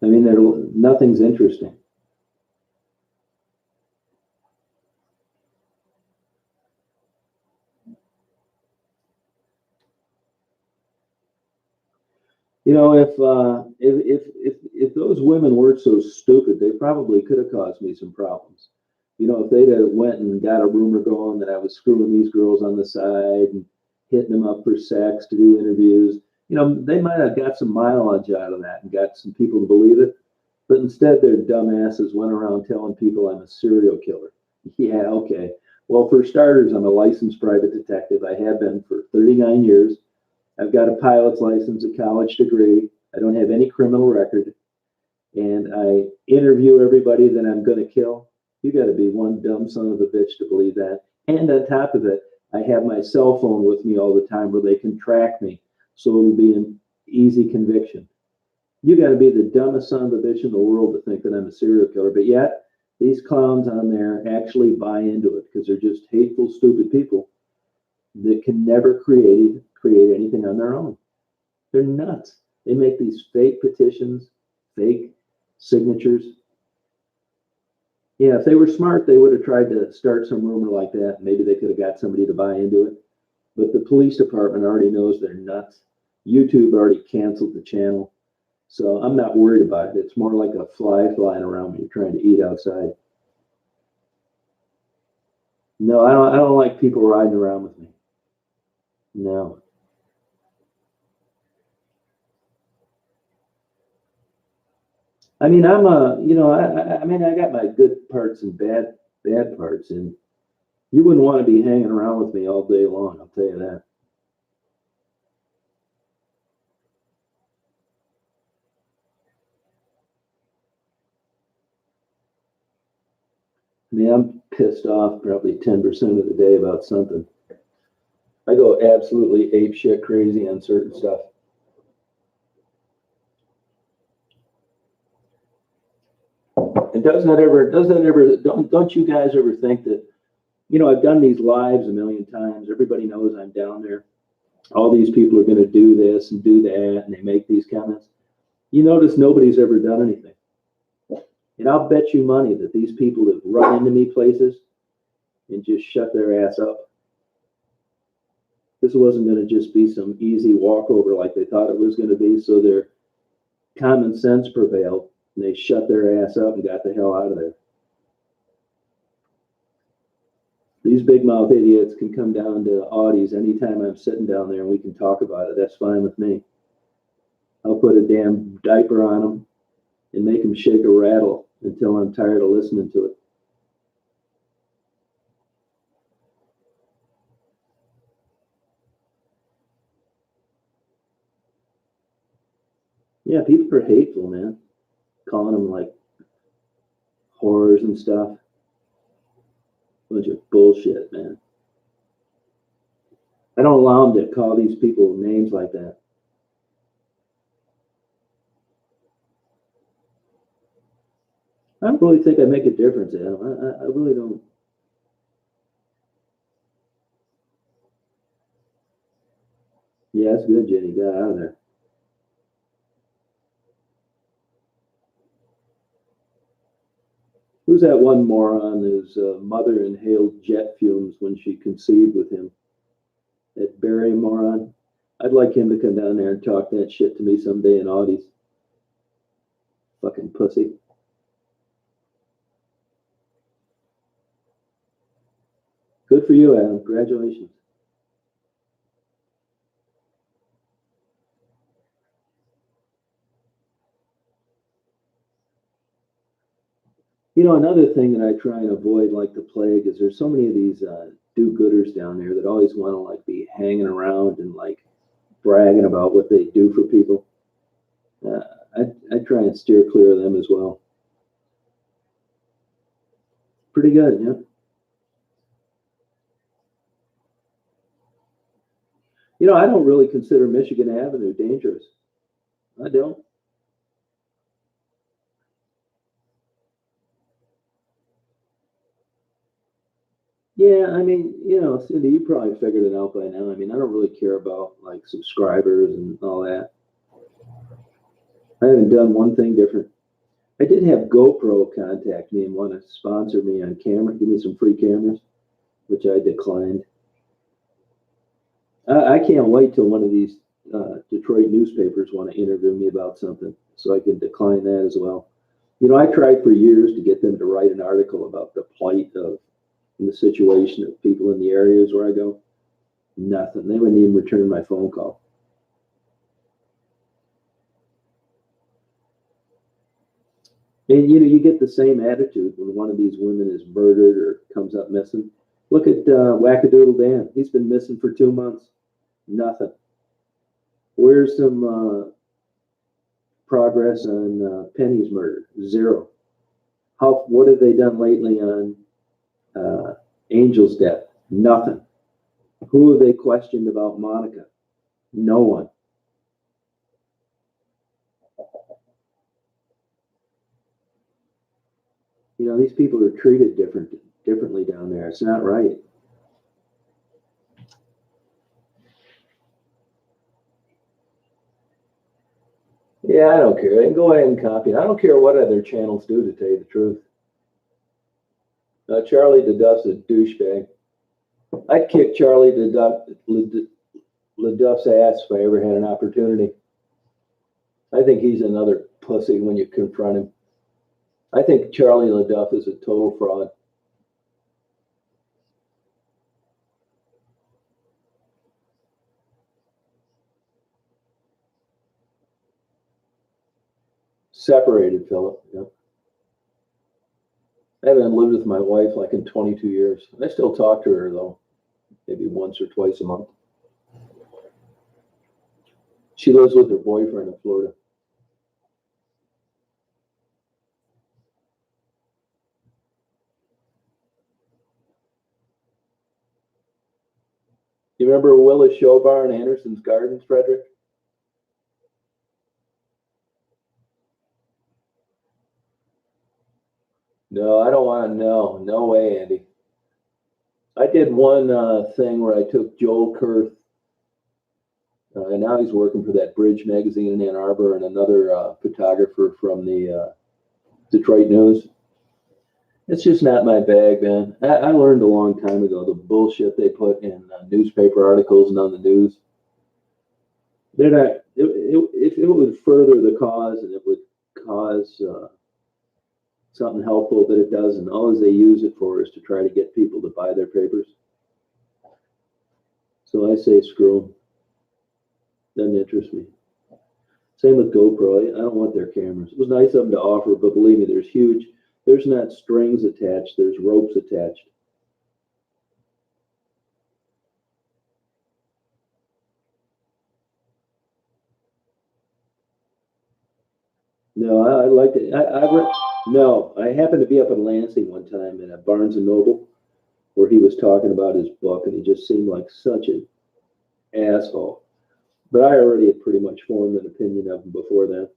I mean, nothing's interesting. You know, if those women weren't so stupid, they probably could have caused me some problems. You know, if they'd have went and got a rumor going that I was screwing these girls on the side and hitting them up for sex to do interviews, you know, they might have got some mileage out of that and got some people to believe it. But instead, their dumbasses went around telling people I'm a serial killer. Yeah, okay. Well, for starters, I'm a licensed private detective. I have been for 39 years. I've got a pilot's license, a college degree. I don't have any criminal record. And I interview everybody that I'm going to kill. You got to be one dumb son of a bitch to believe that. And on top of it, I have my cell phone with me all the time where they can track me. So it'll be an easy conviction. You got to be the dumbest son of a bitch in the world to think that I'm a serial killer. But yet, these clowns on there actually buy into it because they're just hateful, stupid people that can never create anything on their own. They're nuts. They make these fake petitions, fake signatures. Yeah, if they were smart, they would have tried to start some rumor like that. Maybe they could have got somebody to buy into it. But the police department already knows they're nuts. YouTube already canceled the channel. So I'm not worried about it. It's more like a fly flying around when you're trying to eat outside. No, I don't like people riding around with me. No. I mean, I mean, I got my good parts and bad parts, and you wouldn't want to be hanging around with me all day long. I'll tell you that. I mean, I'm pissed off probably 10% of the day about something. I go absolutely ape shit crazy on certain stuff. And don't you guys ever think that, you know, I've done these lives a million times. Everybody knows I'm down there. All these people are going to do this and do that, and they make these comments. You notice nobody's ever done anything. And I'll bet you money that these people have run into me places and just shut their ass up. This wasn't going to just be some easy walkover like they thought it was going to be. So their common sense prevailed and they shut their ass up and got the hell out of there. These big mouth idiots can come down to Audie's anytime I'm sitting down there and we can talk about it. That's fine with me. I'll put a damn diaper on them and make them shake a rattle until I'm tired of listening to it. Yeah, people are hateful, man. Calling them like whores and stuff. Bunch of bullshit, man. I don't allow them to call these people names like that. I don't really think I make a difference, Adam. I really don't. Yeah, that's good, Jenny. Got out of there. Who's that one moron whose mother inhaled jet fumes when she conceived with him? That Barry moron? I'd like him to come down there and talk that shit to me someday in Audie's. Fucking pussy. Good for you, Adam. Congratulations. You know, another thing that I try and avoid like the plague is there's so many of these do-gooders down there that always want to like be hanging around and like bragging about what they do for people. Uh, I try and steer clear of them as well. Pretty good, yeah. You know, I don't really consider Michigan Avenue dangerous. I don't. Yeah, I mean, you know, Cindy, you probably figured it out by now. I mean, I don't really care about like subscribers and all that. I haven't done one thing different. I did have GoPro contact me and want to sponsor me on camera, give me some free cameras, which I declined. I can't wait till one of these Detroit newspapers want to interview me about something so I can decline that as well. You know, I tried for years to get them to write an article about the plight of and the situation of people in the areas where I go. Nothing. They wouldn't even return my phone call. And you know, you get the same attitude when one of these women is murdered or comes up missing. Look at Wackadoodle Dan. He's been missing for 2 months. Nothing. Where's some progress on Penny's murder? Zero. How? What have they done lately on Angel's death? Nothing. Who have they questioned about Monica? No one. You know, these people are treated differently down there. It's not right. Yeah, I don't care. They can go ahead and copy it. I don't care what other channels do, to tell you the truth. Charlie LeDuff's a douchebag. I'd kick Charlie LeDuff's ass if I ever had an opportunity. I think he's another pussy when you confront him. I think Charlie LeDuff is a total fraud. Separated, Philip. Yep. I haven't lived with my wife like in 22 years. I still talk to her though, maybe once or twice a month. She lives with her boyfriend in Florida. You remember Willis Shobar in Anderson's Gardens, Frederick? No, I don't want to know. No way, Andy. I did one thing where I took Joel Kurth, and now he's working for that Bridge magazine in Ann Arbor, and another photographer from the Detroit News. It's just not my bag, man. I learned a long time ago the bullshit they put in newspaper articles and on the news. They're not. If it would further the cause and it would cause something helpful, that it doesn't. All they use it for is to try to get people to buy their papers. So I say screw them. Doesn't interest me. Same with GoPro. I don't want their cameras. It was nice of them to offer, but believe me, there's not strings attached, there's ropes attached. No, I liked it. No, I happened to be up in Lansing one time in a Barnes and Noble where he was talking about his book, and he just seemed like such an asshole. But I already had pretty much formed an opinion of him before then.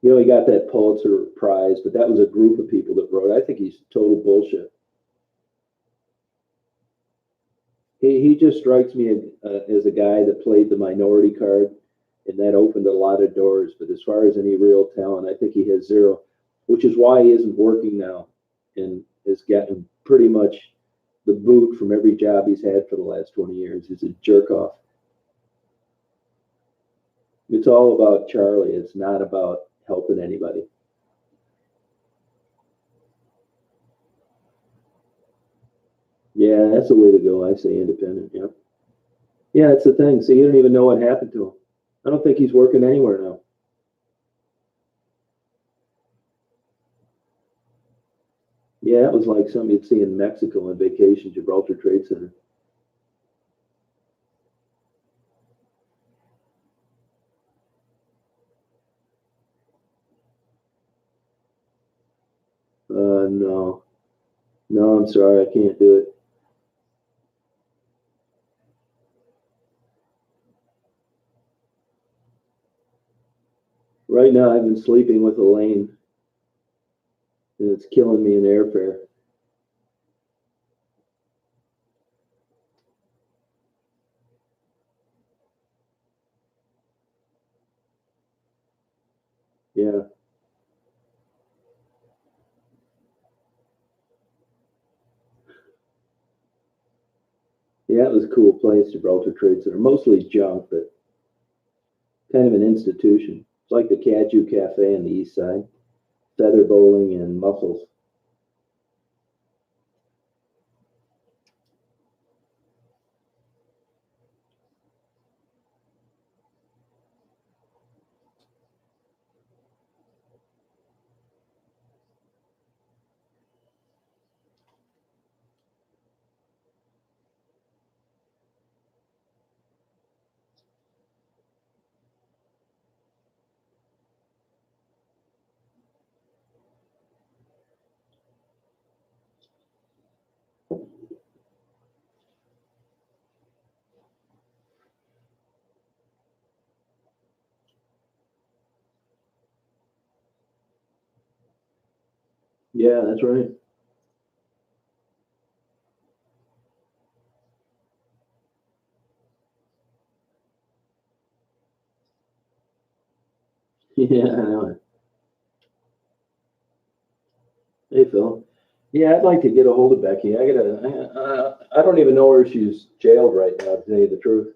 You know, he got that Pulitzer Prize, but that was a group of people that wrote. I think he's total bullshit. He just strikes me as a guy that played the minority card, and that opened a lot of doors. But as far as any real talent, I think he has zero, which is why he isn't working now and is getting pretty much the boot from every job he's had for the last 20 years. He's a jerk off. It's all about Charlie. It's not about helping anybody. Yeah, that's the way to go. I say independent. Yeah. Yeah, that's the thing. So you don't even know what happened to him. I don't think he's working anywhere now. Yeah, it was like something you'd see in Mexico on vacation, Gibraltar Trade Center. No, no, I'm sorry, I can't do it. Right now, I've been sleeping with Elaine, and it's killing me in airfare. Yeah. Yeah, it was a cool place, Gibraltar Trade Center. Mostly junk, but kind of an institution. It's like the Caju Cafe on the east side, feather bowling and mussels. Yeah, that's right. Yeah, I know it. Hey, Phil. Yeah, I'd like to get a hold of Becky. I don't even know where she's jailed right now, to tell you the truth.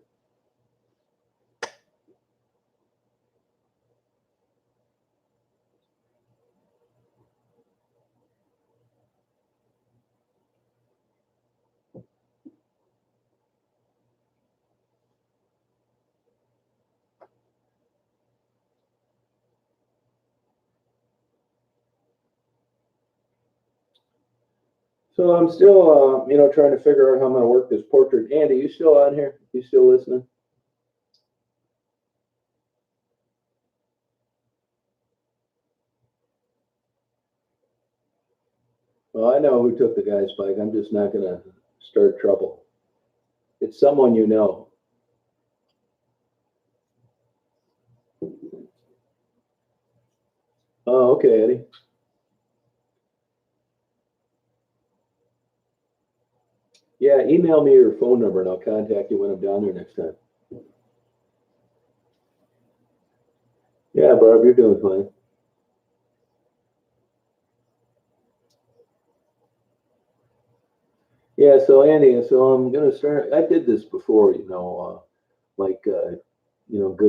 So I'm still, trying to figure out how I'm going to work this portrait. Andy, you still on here? You still listening? Well, I know who took the guy's bike. I'm just not going to start trouble. It's someone you know. Oh, okay, Eddie. Yeah, email me your phone number and I'll contact you when I'm down there next time. Yeah, Barb, you're doing fine. Yeah, so Andy, so I'm gonna start. I did this before, good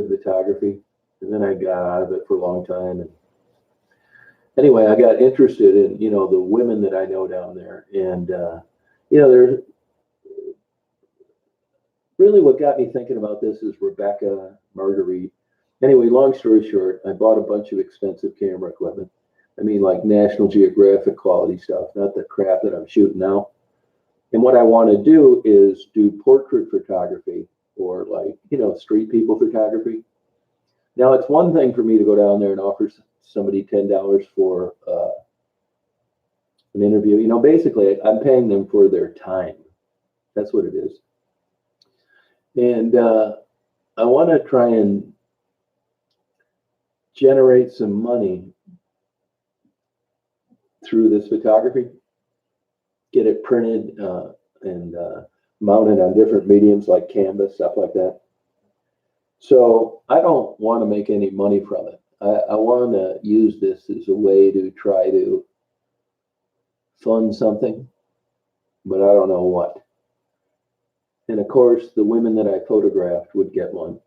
photography, and then I got out of it for a long time. And anyway, I got interested in the women that I know down there, and there's really what got me thinking about this is Rebecca, Marguerite. Anyway, long story short, I bought a bunch of expensive camera equipment. I mean, like National Geographic quality stuff, not the crap that I'm shooting now. And what I want to do is do portrait photography or street people photography. Now, it's one thing for me to go down there and offer somebody $10 for an interview. Basically, I'm paying them for their time. That's what it is. And I want to try and generate some money through this photography, get it printed and mounted on different mediums like Canvas, stuff like that. So I don't want to make any money from it. I want to use this as a way to try to fund something, but I don't know what. And of course, the women that I photographed would get one,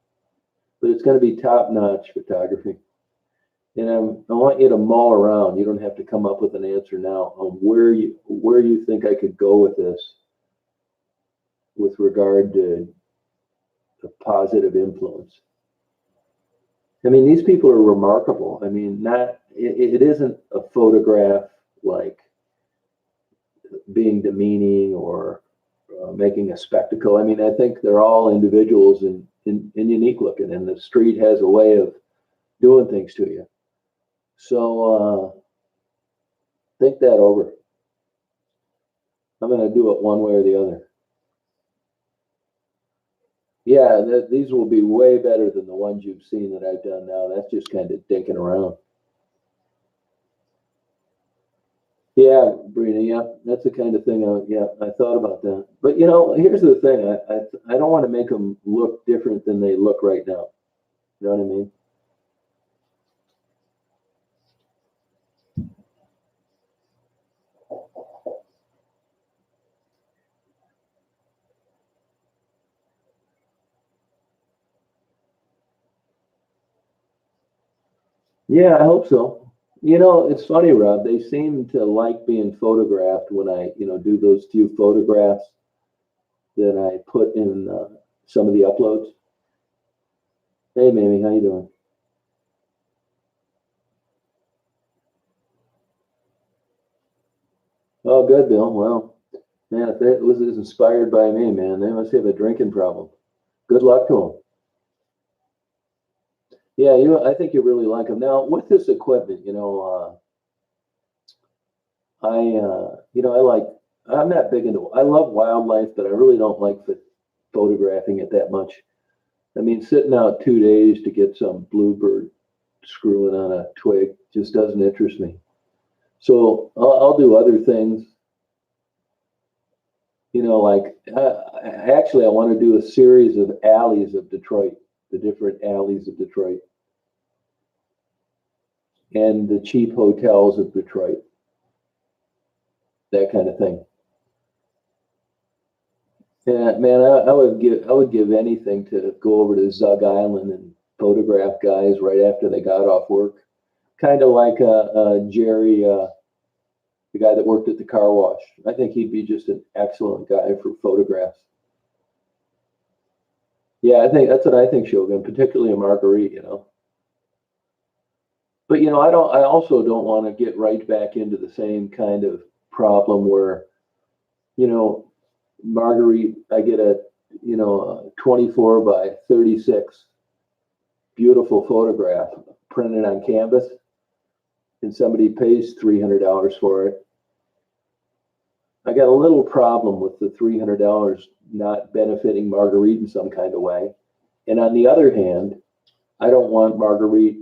but it's going to be top-notch photography. And I want you to mull around. You don't have to come up with an answer now on where you think I could go with this, with regard to the positive influence. I mean, these people are remarkable. I mean, not it isn't a photograph like being demeaning or making a spectacle. I mean, I think they're all individuals and unique looking, and the street has a way of doing things to you. So think that over. I'm going to do it one way or the other. Yeah, these will be way better than the ones you've seen that I've done now. That's just kind of dinking around. Yeah, Brina, yeah, that's the kind of thing. I thought about that. But here's the thing. I don't want to make them look different than they look right now. You know what I mean? Yeah, I hope so. It's funny, Rob. They seem to like being photographed when I, do those few photographs that I put in some of the uploads. Hey, Mamie, how you doing? Oh, good, Bill. Well, man, if that was inspired by me, man, they must have a drinking problem. Good luck to them. Yeah, I think you really like them. Now, with this equipment, I like. I'm not big into. I love wildlife, but I really don't like photographing it that much. I mean, sitting out 2 days to get some bluebird screwing on a twig just doesn't interest me. So I'll do other things. Like actually, I want to do a series of alleys of Detroit, the different alleys of Detroit, and the cheap hotels of Detroit, that kind of thing. Yeah, man, I would give anything to go over to Zug Island and photograph guys right after they got off work. Kind of like Jerry, the guy that worked at the car wash. I think he'd be just an excellent guy for photographs. Yeah, I think that's what I think, Shogun, particularly a Marguerite. But I don't. I also don't want to get right back into the same kind of problem where you know Marguerite. I get a 24 by 36 beautiful photograph printed on canvas, and somebody pays $300 for it. I got a little problem with the $300 not benefiting Marguerite in some kind of way. And on the other hand, I don't want Marguerite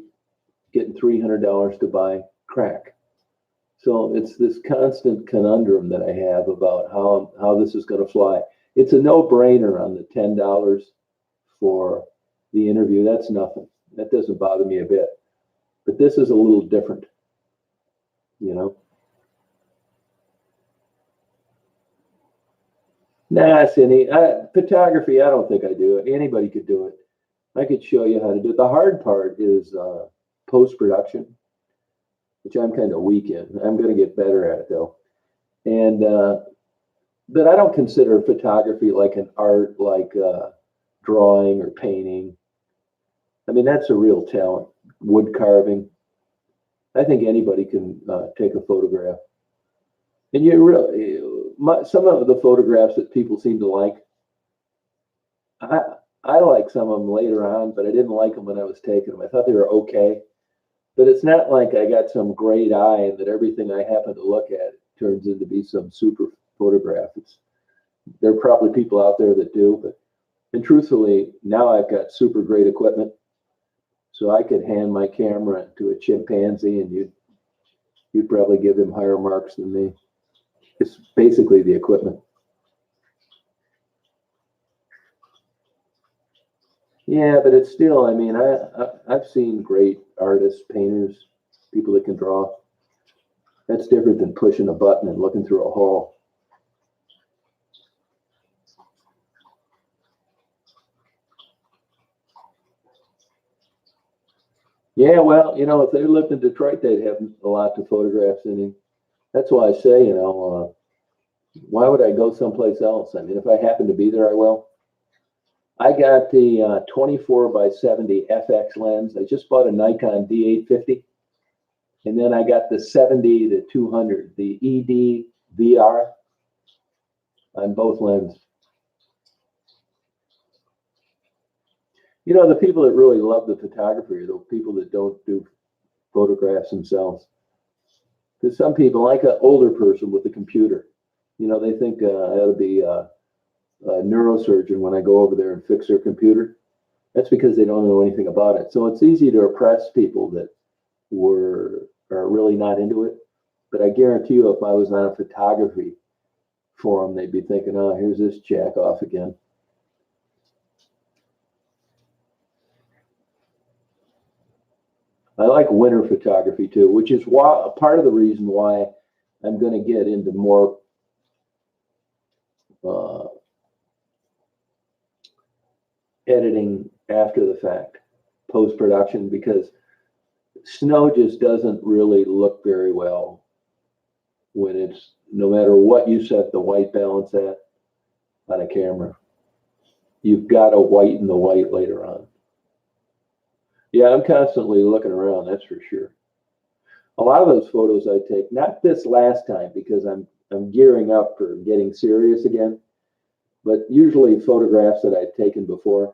getting $300 to buy crack. So it's this constant conundrum that I have about how this is going to fly. It's a no-brainer on the $10 for the interview. That's nothing. That doesn't bother me a bit. But this is a little different, you know. Nah, Cindy, photography, I don't think I do it. Anybody could do it. I could show you how to do it. The hard part is post-production, which I'm kind of weak in. I'm going to get better at it though. And but I don't consider photography like an art, like drawing or painting. I mean, that's a real talent. Wood carving. I think anybody can take a photograph. And some of the photographs that people seem to like, I I like some of them later on, but I didn't like them when I was taking them. I thought they were okay, but it's not like I got some great eye and that everything I happen to look at turns into be some super photograph. There are probably people out there that do, but and truthfully, now I've got super great equipment, so I could hand my camera to a chimpanzee and you'd probably give him higher marks than me. It's basically the equipment. Yeah, but it's still. I mean, I've seen great artists, painters, people that can draw. That's different than pushing a button and looking through a hole. Yeah, well, if they lived in Detroit, they'd have a lot of photographs in him. That's why I say, why would I go someplace else? I mean, if I happen to be there, I will. I got the 24 by 70 FX lens. I just bought a Nikon D850. And then I got the 70 to 200, the ED VR on both lenses. The people that really love the photography are the people that don't do photographs themselves. Because some people, like an older person with a computer, they think it ought to be a neurosurgeon when I go over there and fix their computer. That's because they don't know anything about it. So it's easy to impress people that are really not into it. But I guarantee you, if I was on a photography forum, they'd be thinking, "Oh, here's this jack off again." I like winter photography too, which is why part of the reason why I'm going to get into more uh, editing after the fact, post production, because snow just doesn't really look very well when it's, no matter what you set the white balance at on a camera, you've got to whiten the white later on. Yeah, I'm constantly looking around, that's for sure. A lot of those photos I take, not this last time because I'm gearing up for getting serious again, but usually photographs that I've taken before,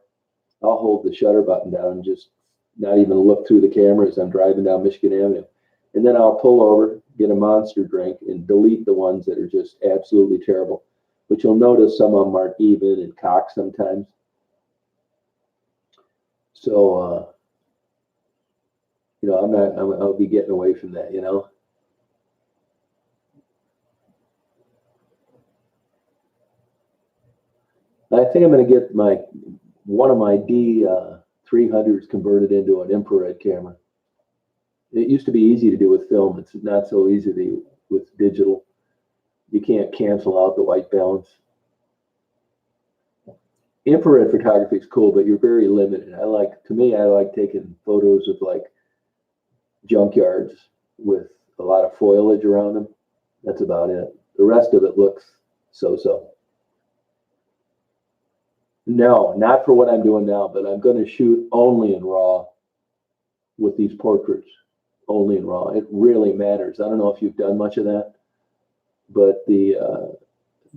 I'll hold the shutter button down and just not even look through the camera as I'm driving down Michigan Avenue. And then I'll pull over, get a Monster drink, and delete the ones that are just absolutely terrible. But you'll notice some of them aren't even and cocked sometimes. So, I'll be getting away from that, I think I'm going to get one of my D300s converted into an infrared camera. It used to be easy to do with film. It's not so easy to do with digital. You can't cancel out the white balance. Infrared photography is cool, but you're very limited. I like taking photos of like junkyards with a lot of foliage around them. That's about it. The rest of it looks so-so. No, not for what I'm doing now, but I'm going to shoot only in RAW with these portraits, only in RAW. It really matters. I don't know if you've done much of that, but the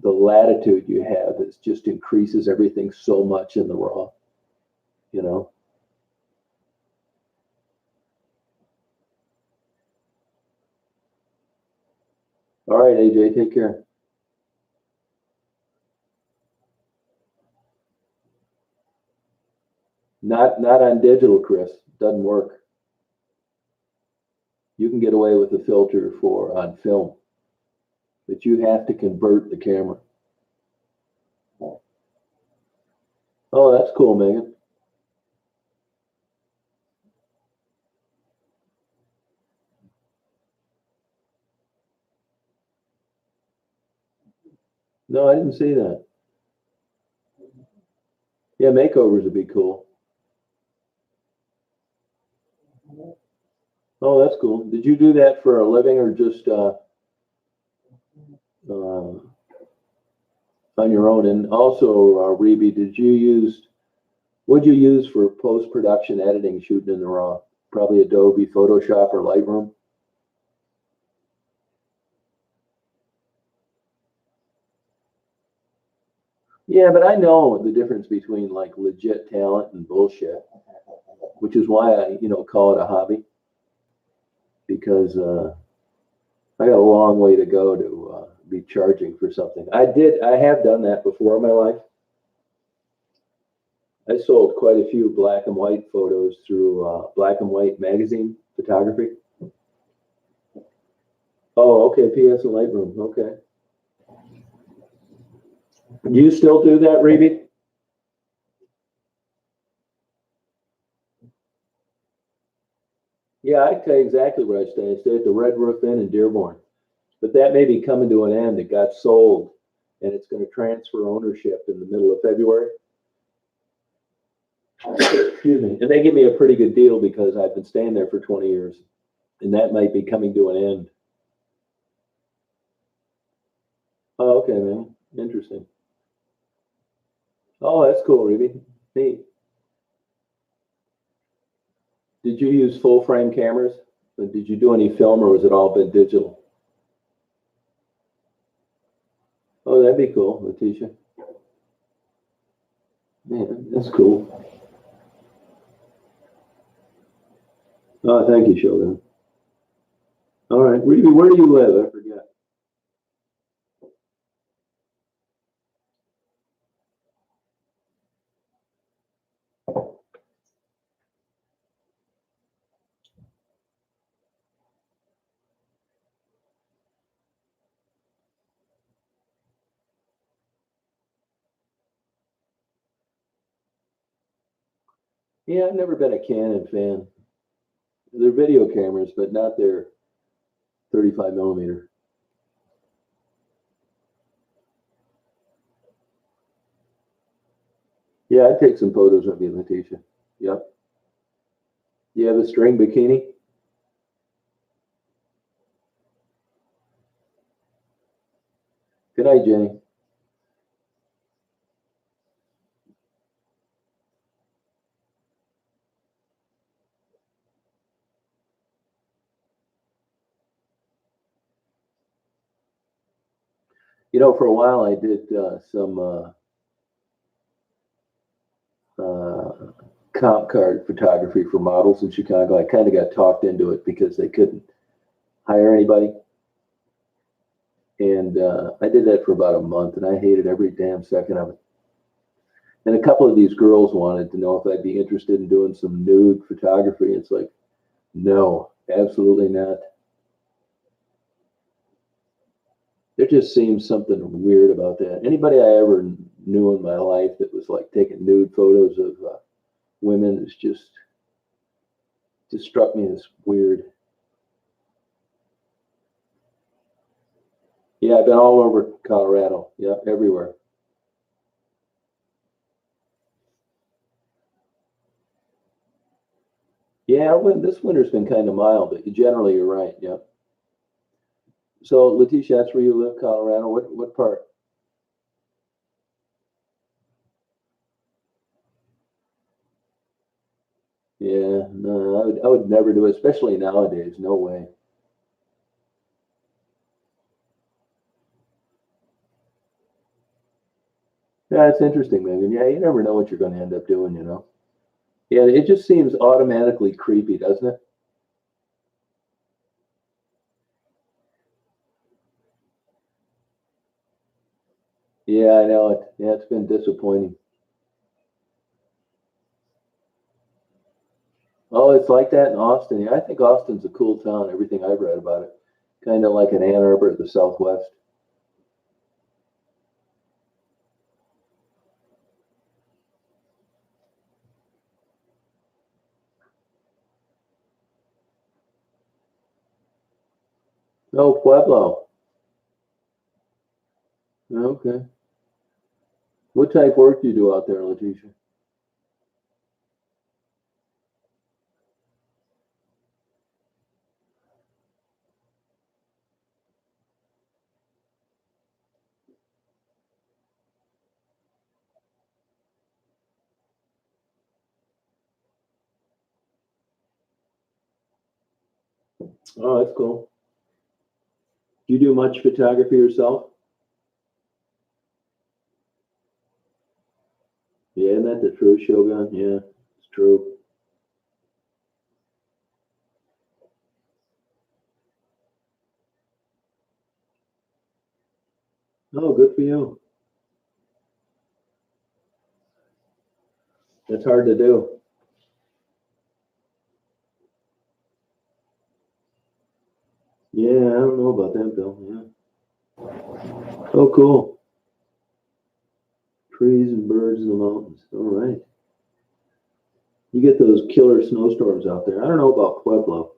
latitude you have is just increases everything so much in the RAW, All right, AJ, take care. Not on digital, Chris. Doesn't work. You can get away with the filter on film, but you have to convert the camera. Oh, that's cool, Megan. No, I didn't see that. Yeah, makeovers would be cool. Oh, that's cool. Did you do that for a living or just on your own? And also, Reby, what'd you use for post-production editing shooting in the RAW? Probably Adobe Photoshop or Lightroom? Yeah, but I know the difference between like legit talent and bullshit, which is why I, call it a hobby, because I got a long way to go to be charging for something. I have done that before in my life. I sold quite a few black and white photos through Black and White magazine photography. Oh, okay, PS and Lightroom. Okay. You still do that, Reby? Yeah, I tell you exactly where I stay. I stay at the Red Roof Inn in Dearborn. But that may be coming to an end. It got sold, and it's going to transfer ownership in the middle of February. Excuse me. And they give me a pretty good deal because I've been staying there for 20 years, and that might be coming to an end. Oh, okay, man. Interesting. Oh, that's cool, Reby. Neat. Did you use full frame cameras? Or did you do any film, or was it all been digital? Oh, that'd be cool, Letitia. Man, that's cool. Oh, thank you, Sheldon. All right, Reby, where do you live? I forget. Yeah, I've never been a Canon fan. They're video cameras, but not their 35 millimeter. Yeah, I'd take some photos of you, Letitia. Yep. You have a string bikini? Good night, Jenny. You know, for a while I did some uh, comp card photography for models in Chicago. I kind of got talked into it because they couldn't hire anybody. And I did that for about a month, and I hated every damn second of it. And a couple of these girls wanted to know if I'd be interested in doing some nude photography. It's like, no, absolutely not. There just seems something weird about that. Anybody I ever knew in my life that was like taking nude photos of women is just struck me as weird. Yeah, I've been all over Colorado. Yep, everywhere. Yeah, this winter's been kind of mild, but generally you're right. Yep. So, Letitia, that's where you live, Colorado. What part? Yeah, no, I would never do it, especially nowadays. No way. Yeah, it's interesting, man. Yeah, you never know what you're going to end up doing, you know. Yeah, it just seems automatically creepy, doesn't it? Yeah, I know it. Yeah, it's been disappointing. Oh, it's like that in Austin. Yeah, I think Austin's a cool town. Everything I've read about it, kind of like an Ann Arbor of the Southwest. Oh, Pueblo. Okay. What type of work do you do out there, Letitia? Oh, that's cool. Do you do much photography yourself? Yeah, isn't that the true Shogun? Yeah, it's true. Oh, good for you. That's hard to do. Yeah, I don't know about that, Bill. Yeah. Oh, cool. Trees and birds in the mountains. All right. You get those killer snowstorms out there. I don't know about Pueblo.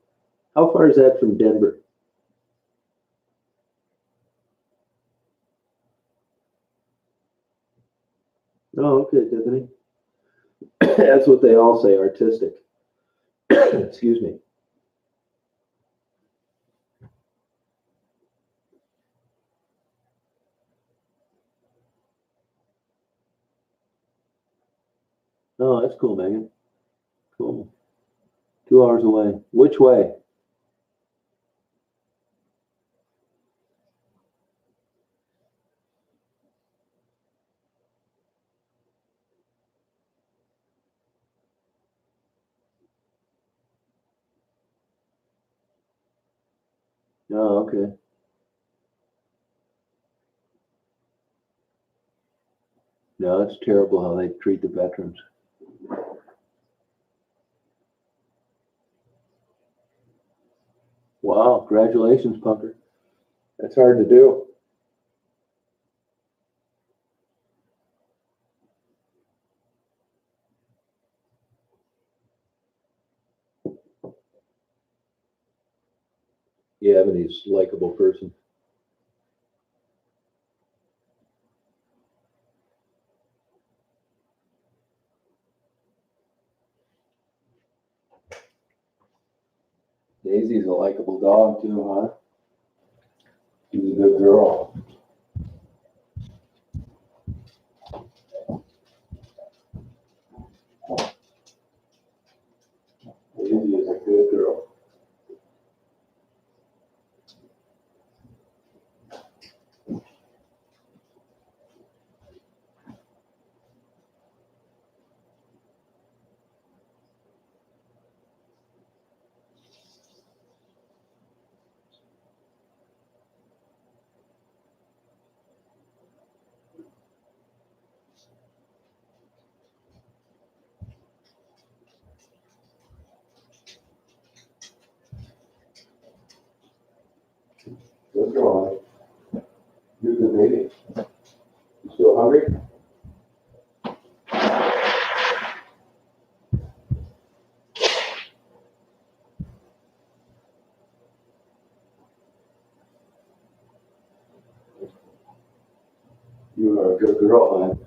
How far is that from Denver? Oh, okay, Tiffany. That's what they all say, artistic. Excuse me. Oh, that's cool, Megan. Cool. 2 hours away. Which way? Oh, okay. No, it's terrible how they treat the veterans. Wow, congratulations, Punker. That's hard to do. Yeah, and he's a likable person. Daisy's a likable dog too, huh? She's a good girl. Daisy is a good girl. Good girl. You're a good baby. You still hungry? You are a good girl, man.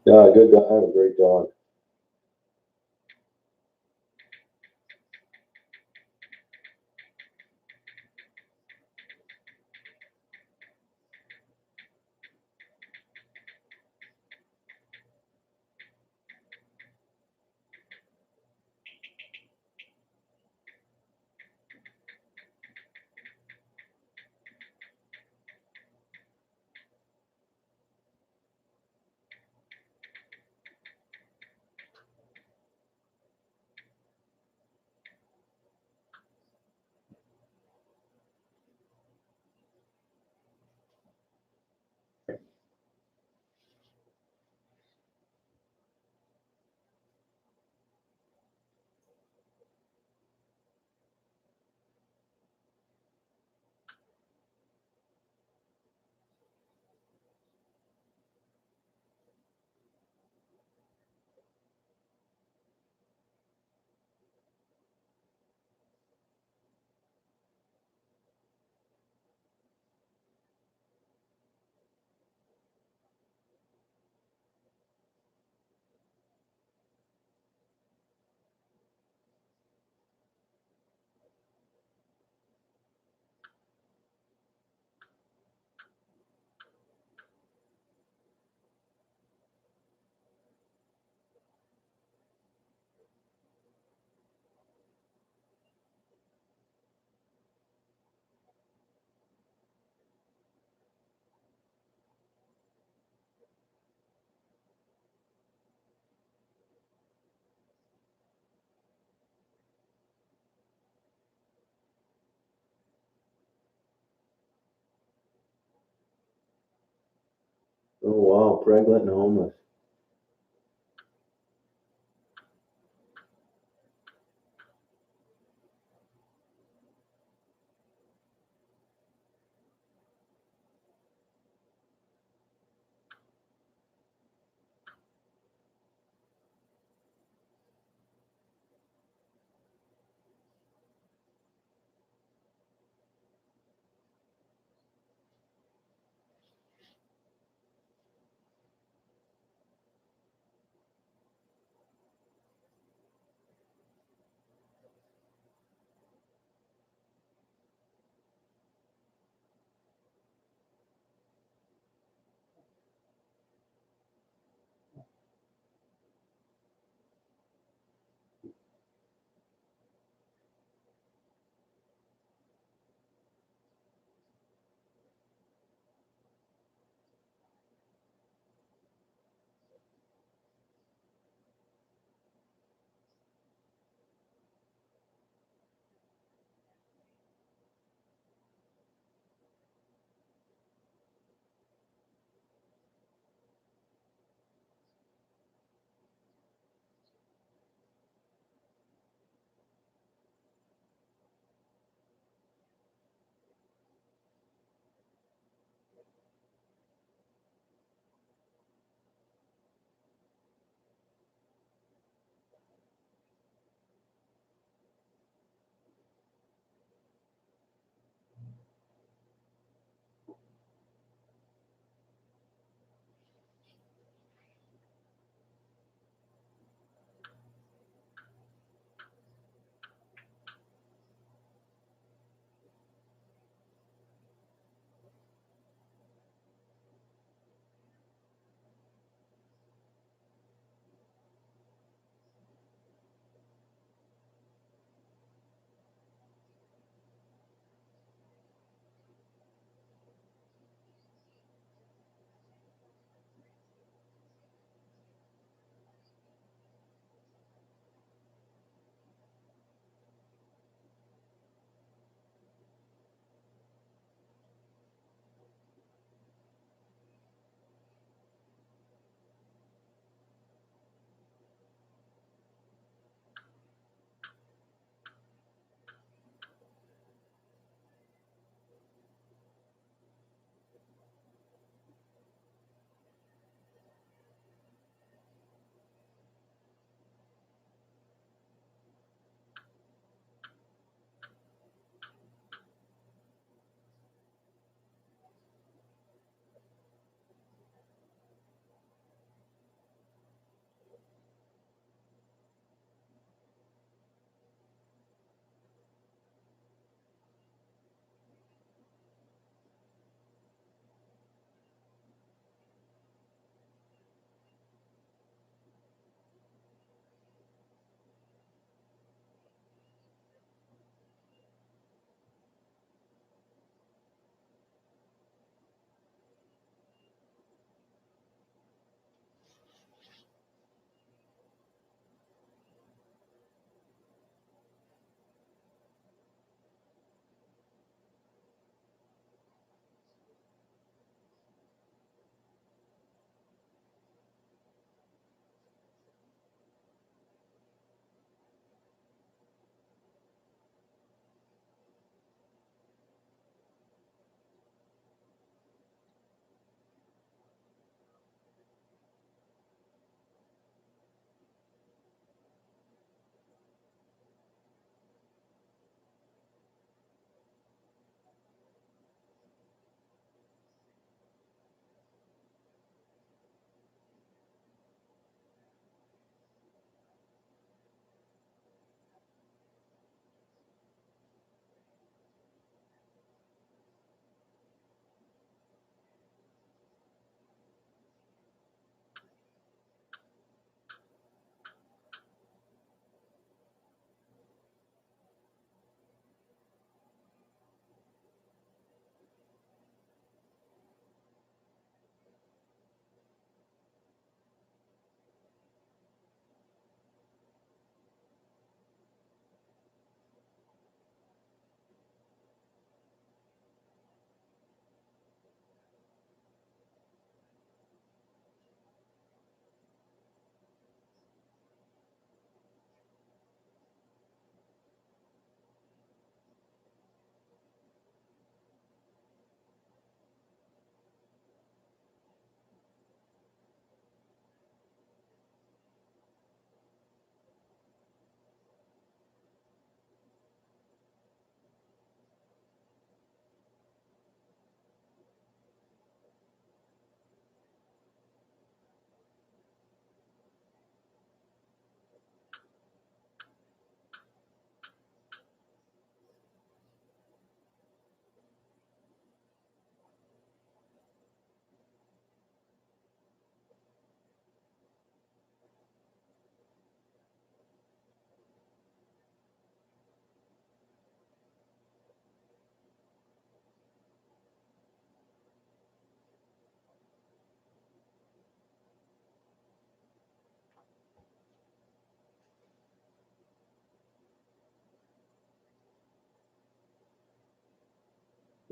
Yeah, good dog. I have a great dog. Oh wow, pregnant and homeless.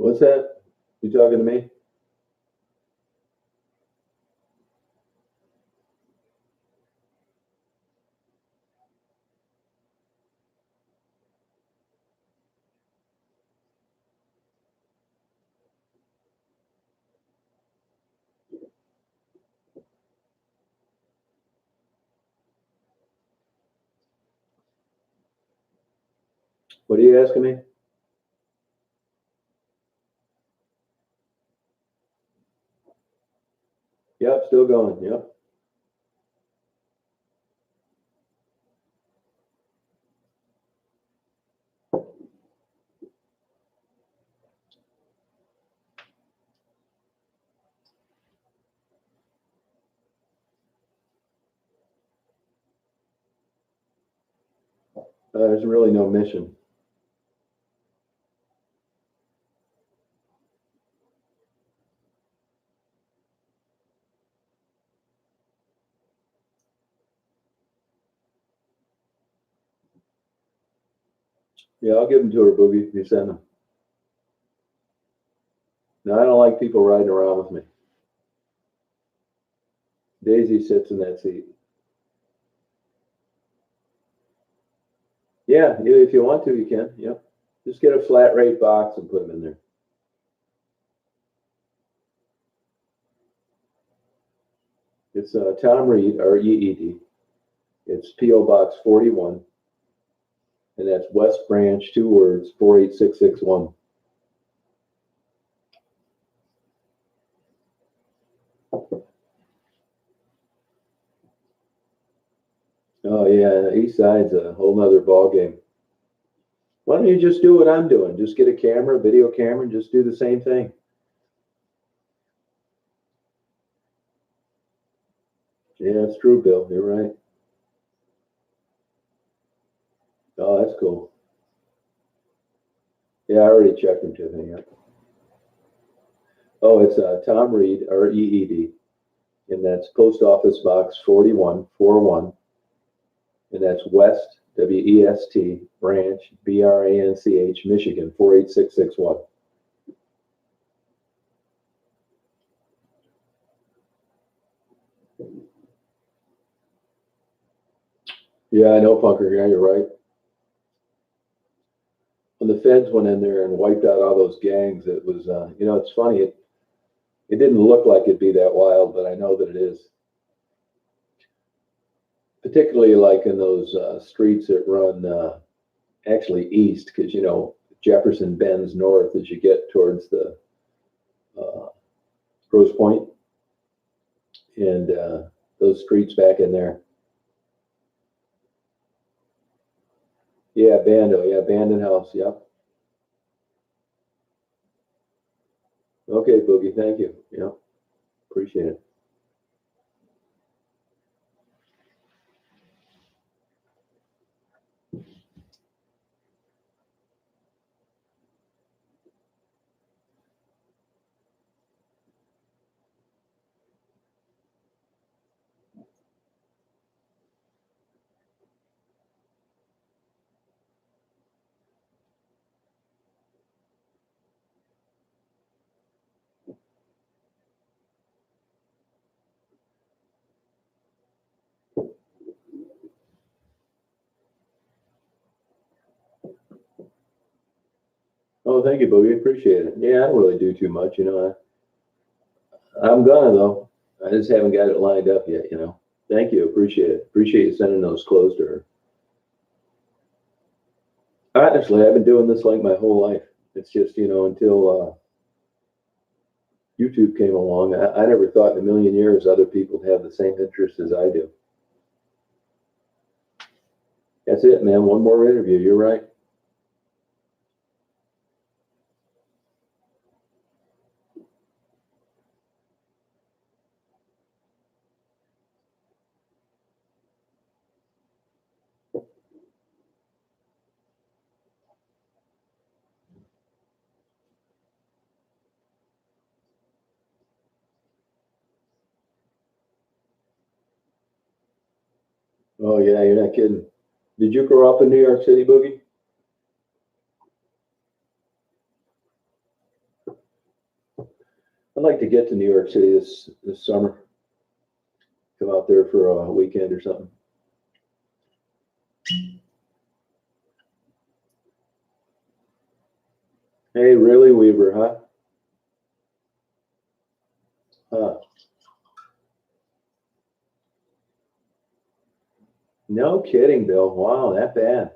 What's that? You talking to me? What are you asking me? Yep, still going. Yep. There's really no mission. Yeah, I'll give them to her, Boogie, if you send them. No, I don't like people riding around with me. Daisy sits in that seat. Yeah, if you want to, you can. Yep. Just get a flat rate box and put them in there. It's Tom Reed, R-E-E-D. It's P.O. Box 41, and that's West Branch, 2 words, 48661. Oh yeah, the East Side's a whole nother ball game. Why don't you just do what I'm doing? Just get a camera, video camera, and just do the same thing. Yeah, it's true, Bill. You're right. Oh, that's cool. Yeah, I already checked him, Tiffany. Yeah. Oh, it's Tom Reed, R-E-E-D, and that's Post Office Box 4141, and that's West, W-E-S-T, Branch, B-R-A-N-C-H, Michigan, 48661. Yeah, I know, Punker. Yeah, you're right. When the feds went in there and wiped out all those gangs, it was, it's funny. It didn't look like it'd be that wild, but I know that it is. Particularly like in those streets that run actually east, because Jefferson bends north as you get towards the uh, Grosse Pointe, and those streets back in there. Yeah, Bando. Yeah, Bandon House. Yep. Okay, Boogie. Thank you. Yep. Appreciate it. Oh, thank you, Boogie. Appreciate it. Yeah, I don't really do too much. I'm gonna though. I just haven't got it lined up yet. Thank you. Appreciate it. Appreciate you sending those clothes to her. Honestly, I've been doing this like my whole life. It's just, until YouTube came along, I never thought in a million years other people would have the same interests as I do. That's it, man. One more interview. You're right. Oh, yeah, you're not kidding. Did you grow up in New York City, Boogie? I'd like to get to New York City this summer. Come out there for a weekend or something. Hey, really, Weaver, huh? Huh. No kidding, Bill. Wow, that bad.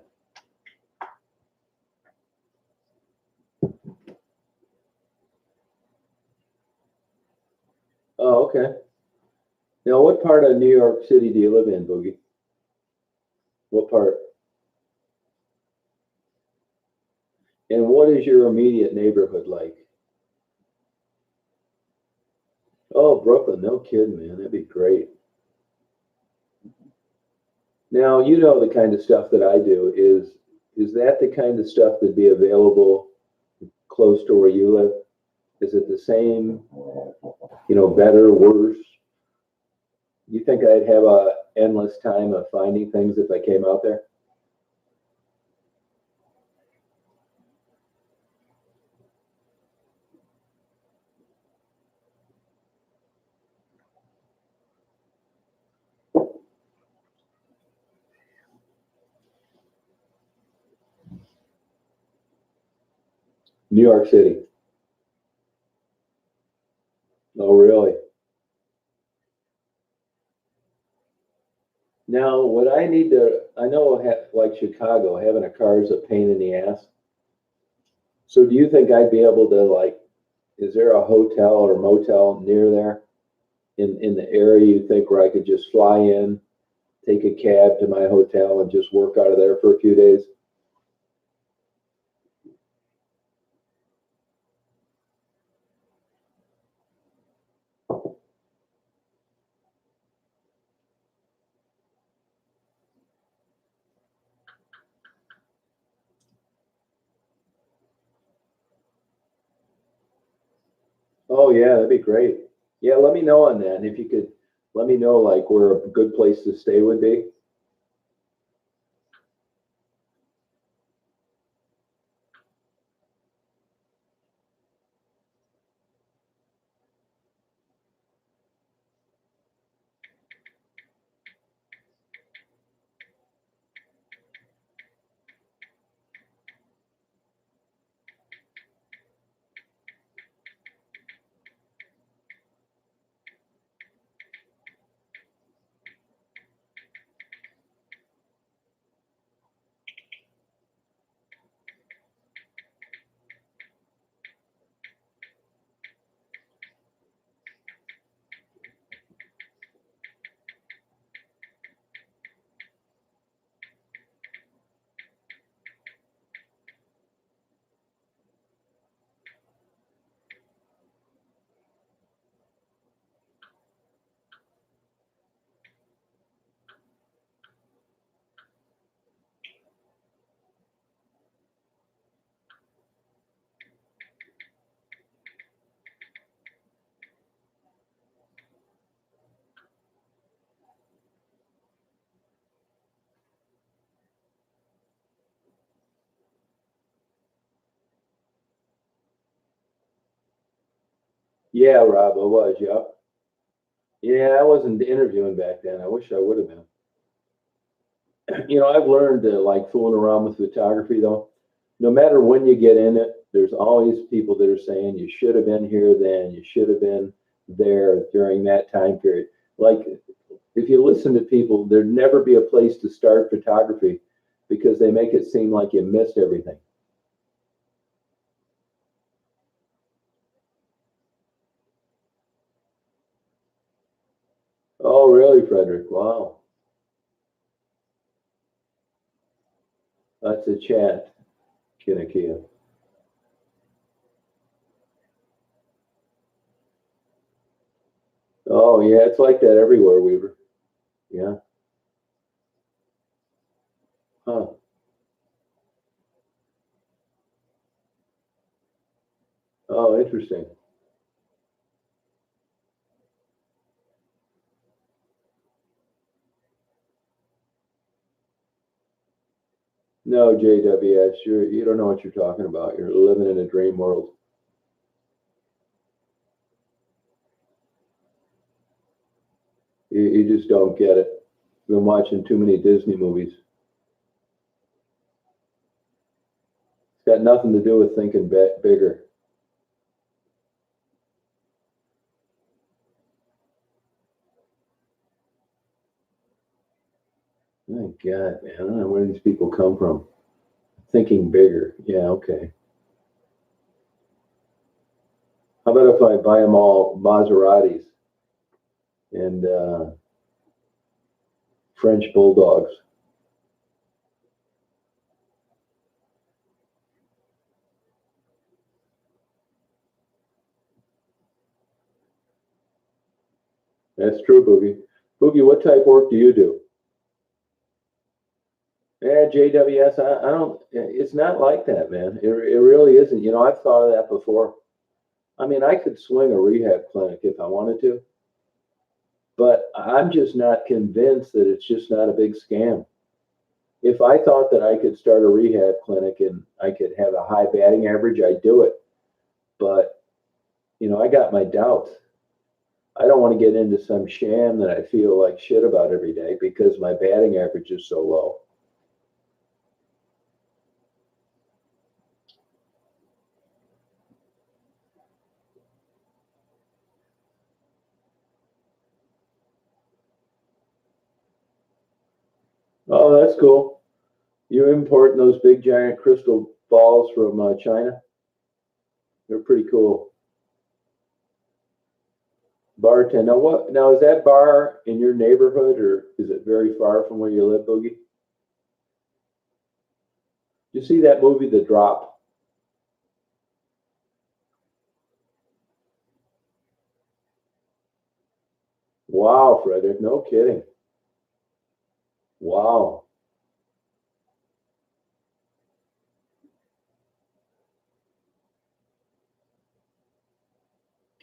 Oh, okay. Now, what part of New York City do you live in, Boogie? What part? And what is your immediate neighborhood like? Oh, Brooklyn. No kidding, man. That'd be great. Now, you know the kind of stuff that I do. Is that the kind of stuff that'd be available close to where you live? Is it the same, better, worse? You think I'd have a endless time of finding things if I came out there? New York City. Oh, really? Now, what I need to, I know like Chicago, having a car is a pain in the ass. So do you think I'd be able to like, is there a hotel or motel near there in the area you think where I could just fly in, take a cab to my hotel and just work out of there for a few days? Oh yeah, that'd be great. Yeah, let me know on that. And if you could let me know like where a good place to stay would be. Yeah, Rob, I was, yeah. Yeah, I wasn't interviewing back then. I wish I would have been. I've learned to like fooling around with photography though. No matter when you get in it, there's always people that are saying you should have been here then, you should have been there during that time period. Like if you listen to people, there'd never be a place to start photography because they make it seem like you missed everything. Oh, really, Frederick? Wow. That's a chat, Kinakia. Oh, yeah, it's like that everywhere, Weaver. Yeah. Huh. Oh, interesting. No, JWS, you don't know what you're talking about. You're living in a dream world. You just don't get it. Been watching too many Disney movies. It's got nothing to do with thinking bigger. My God, man, I don't know where these people come from. Thinking bigger. Yeah, okay. How about if I buy them all Maseratis and French Bulldogs? That's true, Boogie. Boogie, what type of work do you do? Yeah, JWS, I don't, it's not like that, man. It really isn't. You know, I've thought of that before. I mean, I could swing a rehab clinic if I wanted to, but I'm just not convinced that it's just not a big scam. If I thought that I could start a rehab clinic and I could have a high batting average, I'd do it. But, you know, I got my doubts. I don't want to get into some sham that I feel like shit about every day because my batting average is so low. Oh, that's cool. You're importing those big giant crystal balls from China? They're pretty cool. Bar 10. Now what? Now is that bar in your neighborhood or is it very far from where you live, Boogie? You see that movie, The Drop? Wow, Frederick, no kidding. Wow.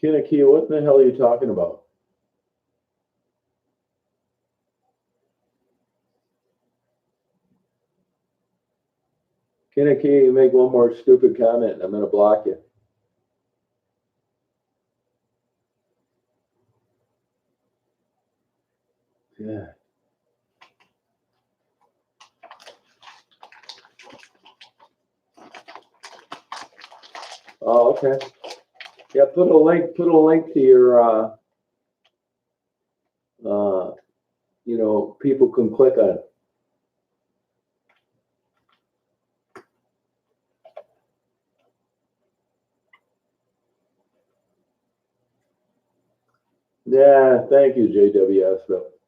Kinakia, what the hell are you talking about? Kinakia, you make one more stupid comment and I'm going to block you. Yeah. Oh, okay. Yeah, put a link to your you know, people can click on it. Yeah, thank you, JWS, but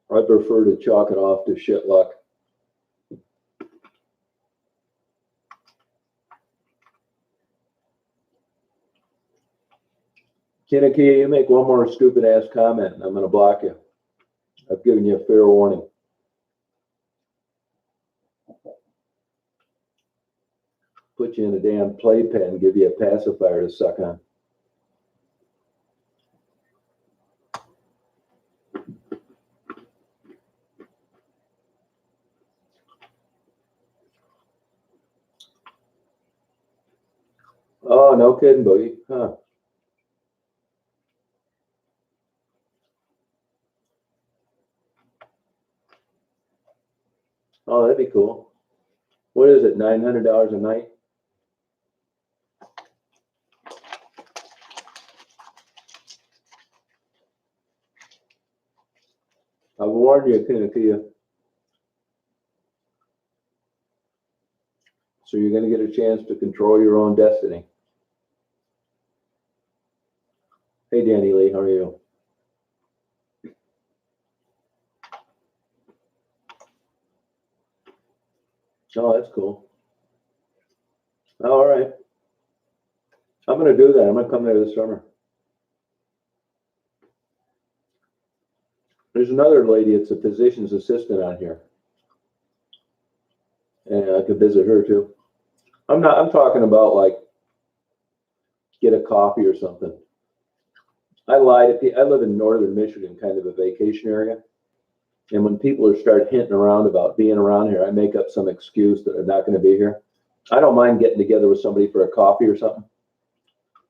I prefer to chalk it off to shit luck. Kinakia, you make one more stupid ass comment and I'm going to block you. I've given you a fair warning. Put you in a damn playpen and give you a pacifier to suck on. Oh, no kidding, Boogie. Huh. Oh, that'd be cool. What is it, $900 a night? I've warned you, Kinakia. So you're going to get a chance to control your own destiny. Hey, Danny Lee, how are you? Oh, that's cool. Oh, all right. I'm going to do that. I'm going to come there this summer. There's another lady, it's a physician's assistant on here. And I could visit her too. I'm talking about like get a coffee or something. I lied. I live in northern Michigan, kind of a vacation area. And when people are start hinting around about being around here, I make up some excuse that I'm not going to be here. I don't mind getting together with somebody for a coffee or something,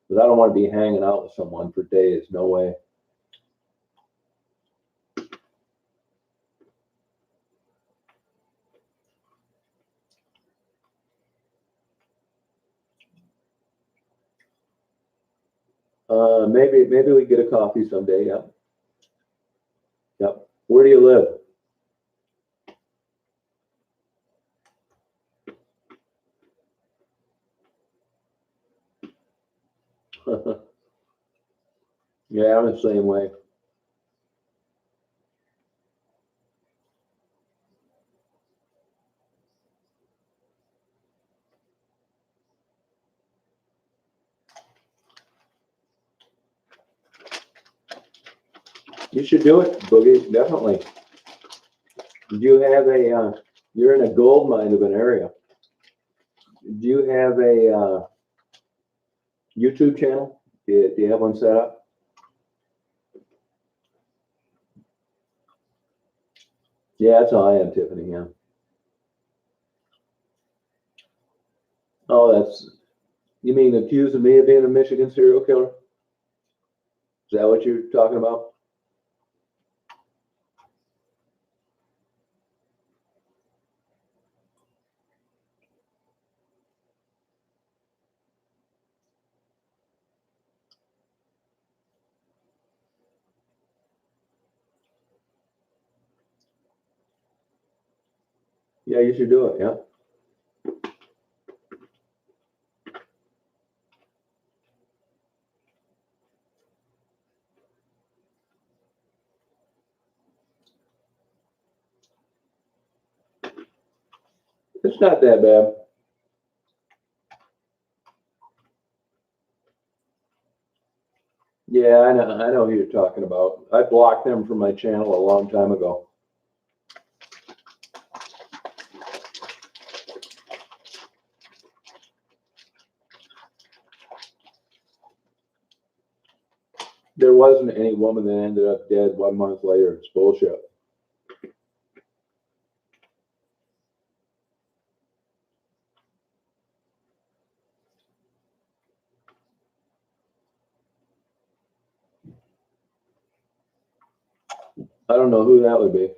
but I don't want to be hanging out with someone for days. No way. Maybe we get a coffee someday. Yep. Yep. Where do you live? Yeah, I'm the same way. You should do it, Boogie. Definitely. Do you have a? You're in a gold mine of an area. Do you have a YouTube channel? Do you have one set up? Yeah, that's how I am, Tiffany. Yeah. Oh, that's. You mean accusing me of being a Michigan serial killer? Is that what you're talking about? Yeah, you should do it. Yeah. It's not that bad. Yeah, I know who you're talking about. I blocked them from my channel a long time ago. There wasn't any woman that ended up dead 1 month later. It's bullshit. I don't know who that would be.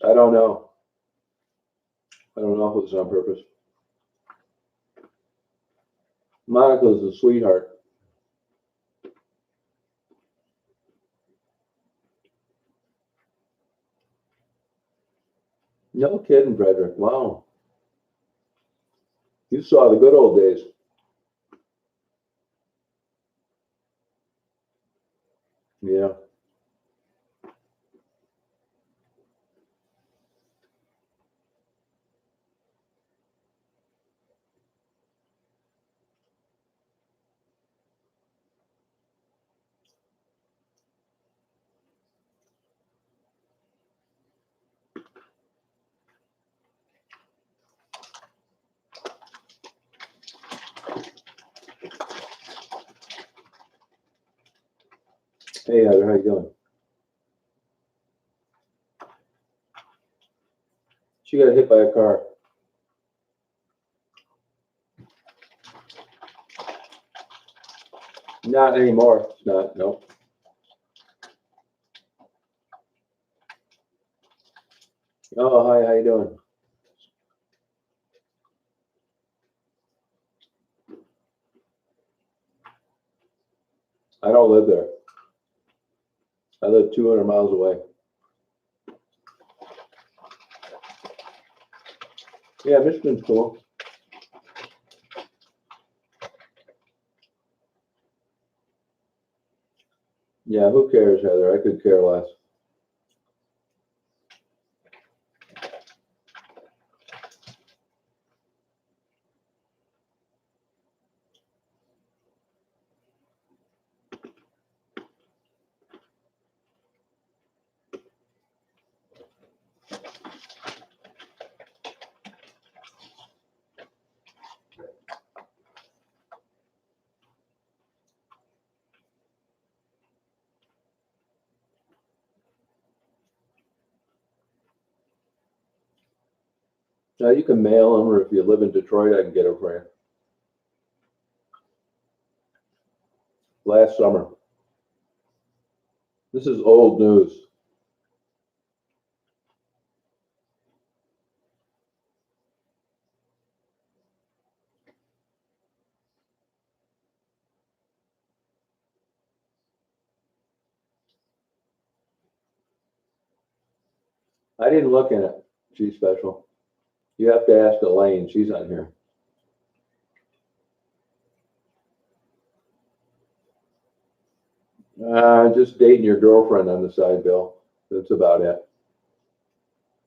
I don't know. I don't know if it was on purpose. Monica's a sweetheart. No kidding, Frederick. Wow. You saw the good old days. Yeah. Hey, Heather, how you doing? She got hit by a car. Not anymore. It's not. No. Oh, hi. How you doing? I don't live there. I live 200 miles away. Yeah, Michigan's cool. Yeah, who cares, Heather? I could care less. You can mail them, or if you live in Detroit, I can get them for you. Last summer. This is old news. I didn't look in it. She's special. You have to ask Elaine. She's on here. Just dating your girlfriend on the side, Bill. That's about it.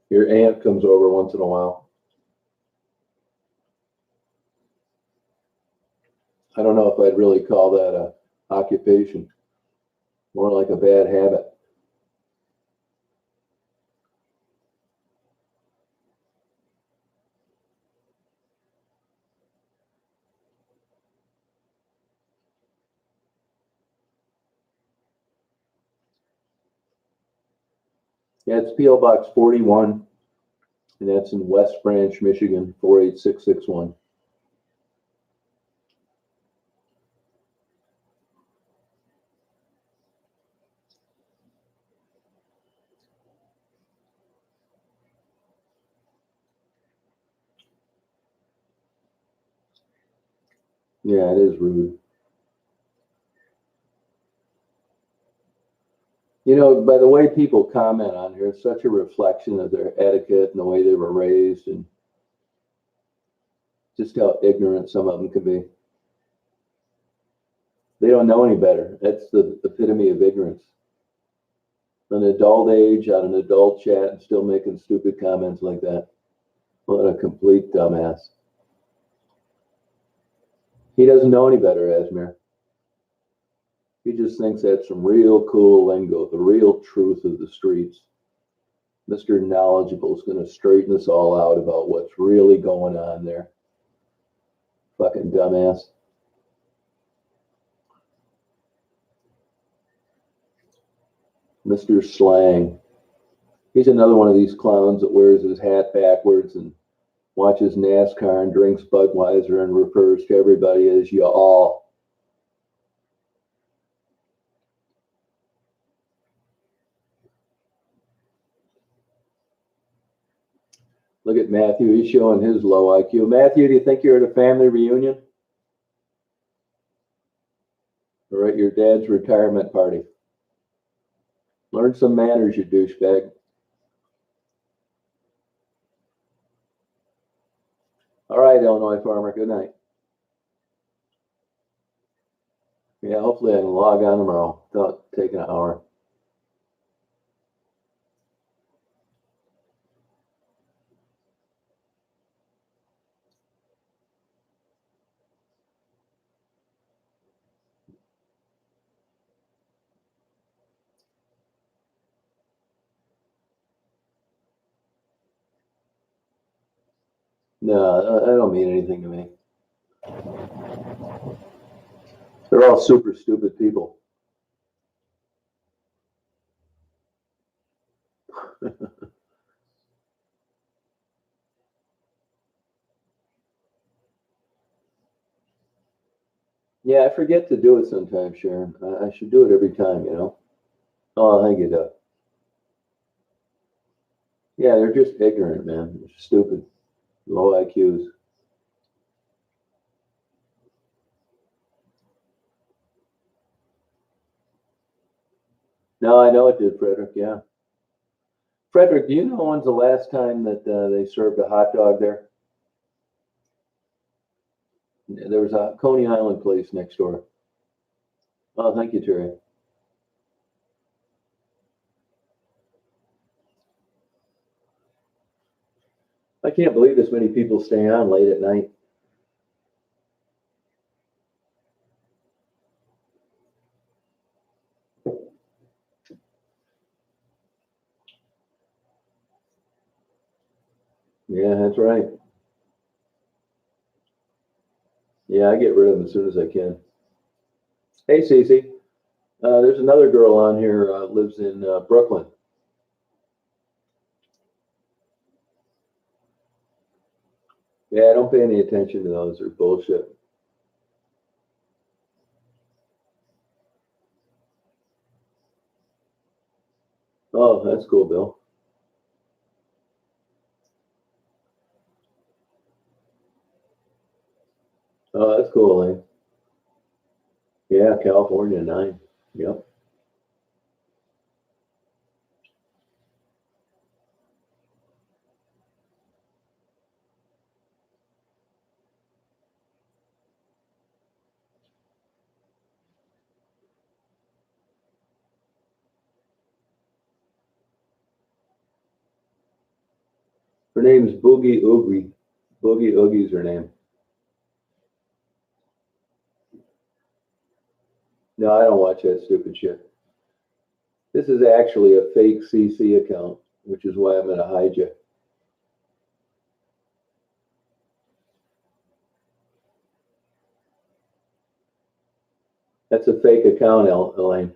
Your aunt comes over once in a while. I don't know if I'd really call that a occupation. More like a bad habit. Yeah, it's P.O. Box 41, and that's in West Branch, Michigan, 48661. Yeah, it is rude. You know, by the way people comment on here, it's such a reflection of their etiquette and the way they were raised and just how ignorant some of them can be. They don't know any better. That's the epitome of ignorance. An adult age on an adult chat and still making stupid comments like that. What a complete dumbass. He doesn't know any better, Asmir. He just thinks that's some real cool lingo, the real truth of the streets. Mr. Knowledgeable is going to straighten us all out about what's really going on there. Fucking dumbass. Mr. Slang. He's another one of these clowns that wears his hat backwards and watches NASCAR and drinks Budweiser and refers to everybody as you all. Look at Matthew. He's showing his low IQ. Matthew, do you think you're at a family reunion? Or at your dad's retirement party? Learn some manners, you douchebag. All right, Illinois Farmer. Good night. Yeah, hopefully I can log on tomorrow without taking an hour. No, I don't mean anything to me. They're all super stupid people. Yeah, I forget to do it sometimes, Sharon. I should do it every time, you know? Oh, thank you, Doug. Yeah, they're just ignorant, man. They're stupid. Low IQs. No, I know it did, Frederick. Yeah. Frederick, do you know when's the last time that they served a hot dog there? There was a Coney Island place next door. Oh, thank you, Terry. I can't believe this many people stay on late at night. Yeah, that's right. Yeah, I get rid of them as soon as I can. Hey, Cece. There's another girl on here lives in Brooklyn. Yeah, don't pay any attention to those. They're bullshit. Oh, that's cool, Bill. Oh, that's cool, Elaine. Yeah, California 9. Yep. Her name's Boogie Oogie. Boogie Oogie's her name. No, I don't watch that stupid shit. This is actually a fake CC account, which is why I'm going to hide you. That's a fake account, Elaine.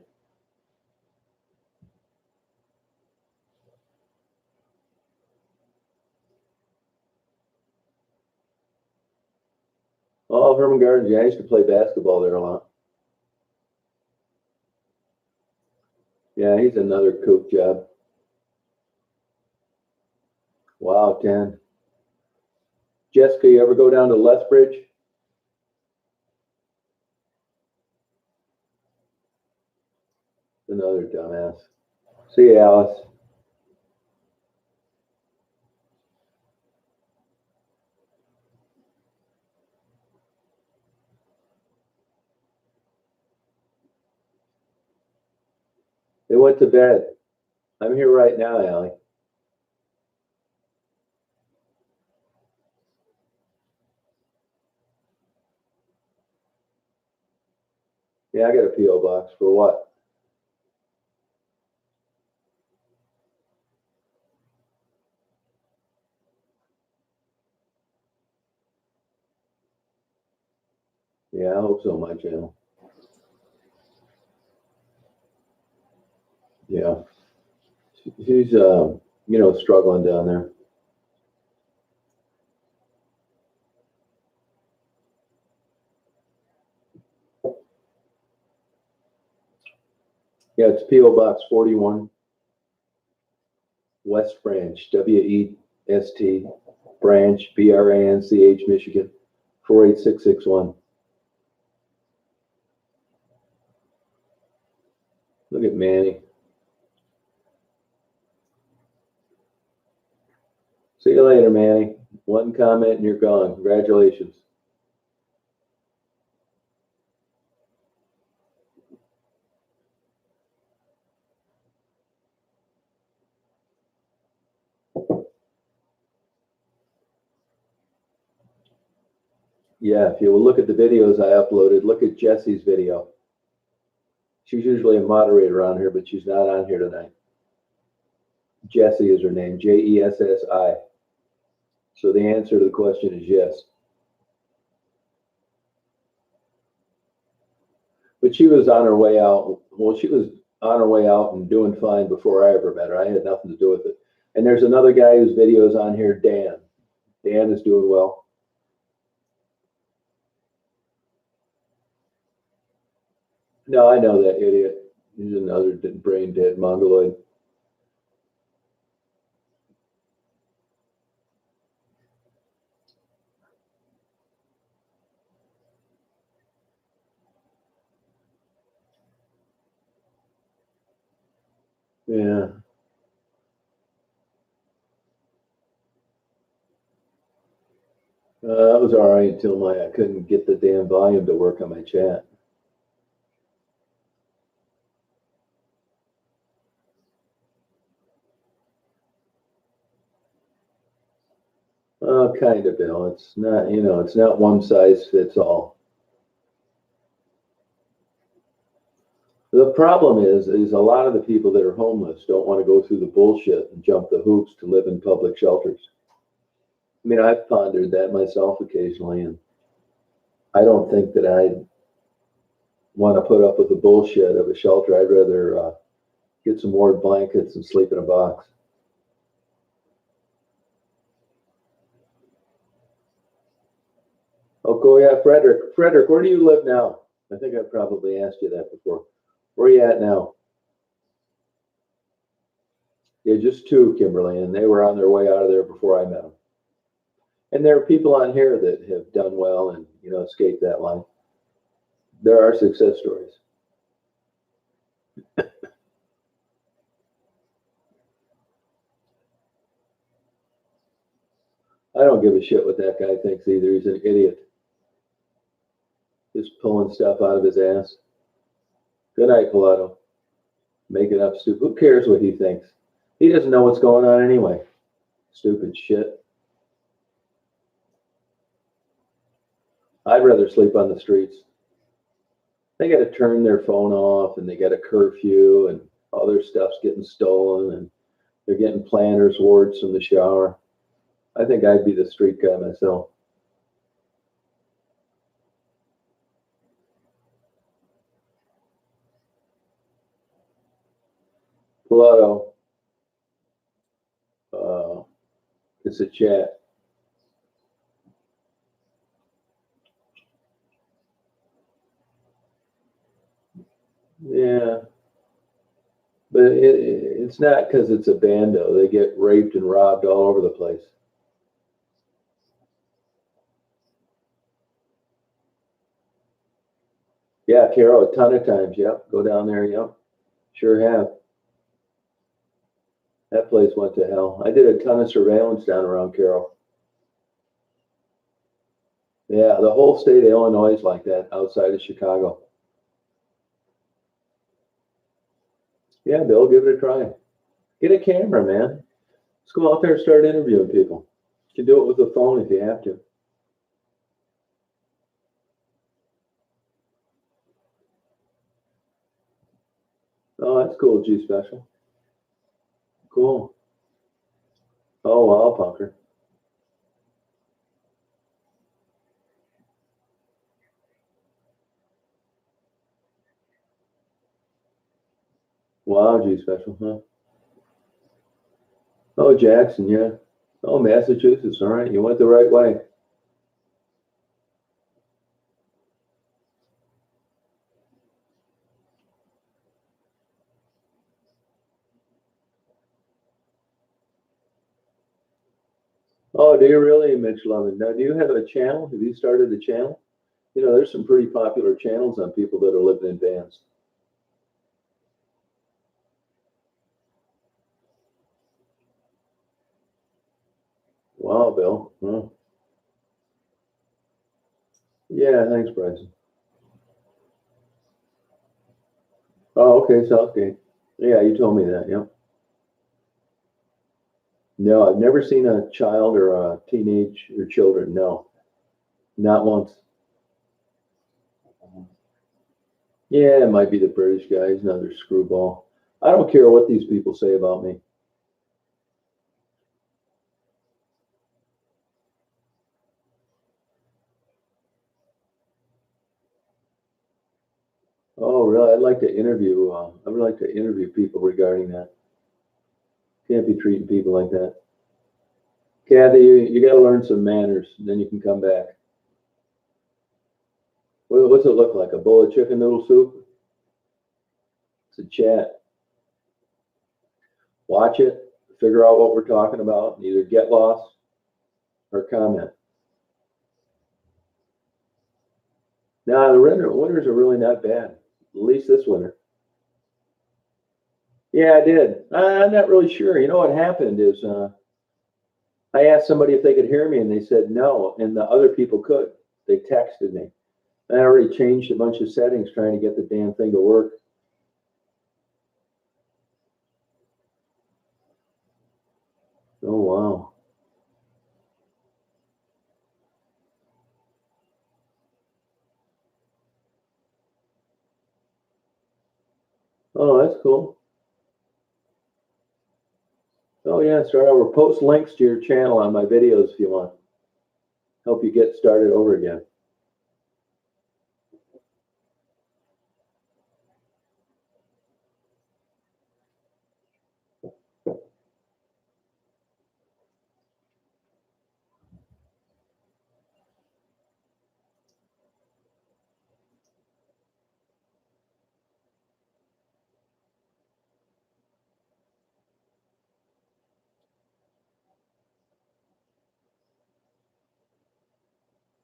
Oh, Herman Gardens. Yeah, I used to play basketball there a lot. Yeah, he's another kook job. Wow, 10. Jessica, you ever go down to Lethbridge? Another dumbass. See you, Alice. They went to bed. I'm here right now, Allie. Yeah, I got a P.O. box. For what? Yeah, I hope so, my channel. Yeah. She's, struggling down there. Yeah, it's P.O. Box 41, West Branch, W-E-S-T, Branch, B-R-A-N-C-H, Michigan, 48661. Look at Manny. See you later, Manny. One comment and you're gone. Congratulations. Yeah, if you will look at the videos I uploaded, look at Jesse's video. She's usually a moderator on here, but she's not on here tonight. Jessie is her name, Jessi. So the answer to the question is yes. But she was on her way out. Well, she was on her way out and doing fine before I ever met her. I had nothing to do with it. And there's another guy whose video is on here, Dan. Dan is doing well. No, I know that idiot. He's another brain dead mongoloid. Yeah. That was all right until I couldn't get the damn volume to work on my chat. Kind of, Bill. It's not, it's not one size fits all. The problem is a lot of the people that are homeless don't want to go through the bullshit and jump the hoops to live in public shelters. I mean, I've pondered that myself occasionally, and I don't think that I'd want to put up with the bullshit of a shelter. I'd rather get some more blankets and sleep in a box. cool. Yeah, Frederick. Frederick, where do you live now? I think I probably asked you that before. Where are you at now? Yeah, just two, Kimberly, and they were on their way out of there before I met them. And there are people on here that have done well and escaped that line. There are success stories. I don't give a shit what that guy thinks either. He's an idiot. Just pulling stuff out of his ass. Good night, Pilato. Making up stupid. Who cares what he thinks? He doesn't know what's going on anyway. Stupid shit. I'd rather sleep on the streets. They got to turn their phone off and they got a curfew and all their stuff's getting stolen and they're getting planner's warts from the shower. I think I'd be the street guy myself. Pilato. It's a chat. Yeah. But it's not because it's a bando. They get raped and robbed all over the place. Yeah, Carol, a ton of times. Yep. Go down there. Yep. Sure have. That place went to hell. I did a ton of surveillance down around Carroll. Yeah, the whole state of Illinois is like that outside of Chicago. Yeah, Bill, give it a try. Get a camera, man. Let's go out there and start interviewing people. You can do it with a phone if you have to. Oh, that's cool, G Special. Cool. Oh, wow, punker. Wow, G Special, huh? Oh, Jackson, yeah. Oh, Massachusetts, all right. You went the right way. Oh, do you really, Mitch Lemon? Now, do you have a channel? Have you started a channel? There's some pretty popular channels on people that are living in vans. Wow, Bill. Huh. Yeah, thanks, Bryson. Oh, okay, Southgate. Yeah, you told me that. Yep. No, I've never seen a child or a teenage or children. No, not once. Yeah, it might be the British guy. He's another screwball. I don't care what these people say about me. Oh, really? I'd like to interview. I would like to interview people regarding that. Can't be treating people like that. Kathy, you got to learn some manners. Then you can come back. What's it look like? A bowl of chicken noodle soup? It's a chat. Watch it. Figure out what we're talking about. And either get lost or comment. Now the winters are really not bad. At least this winter. Yeah, I did. I'm not really sure. What happened is I asked somebody if they could hear me, and they said no, and the other people could. They texted me. I already changed a bunch of settings trying to get the damn thing to work. Oh wow. Oh, that's cool. Oh yeah, start over. Post links to your channel on my videos if you want. Help you get started over again.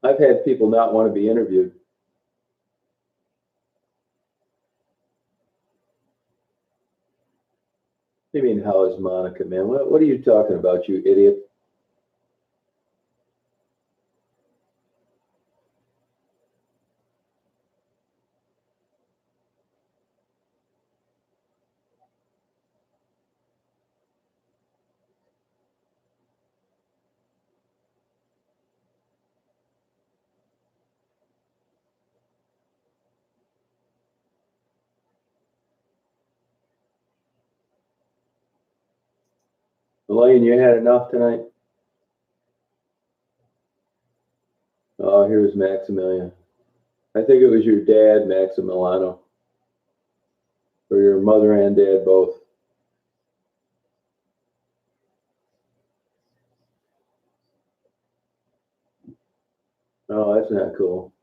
I've had people not want to be interviewed. What do you mean, how is Monica, man? What are you talking about, you idiot? Elaine, you had enough tonight? Oh, here's Maximilian. I think it was your dad, Maximiliano, or your mother and dad both. Oh, that's not cool.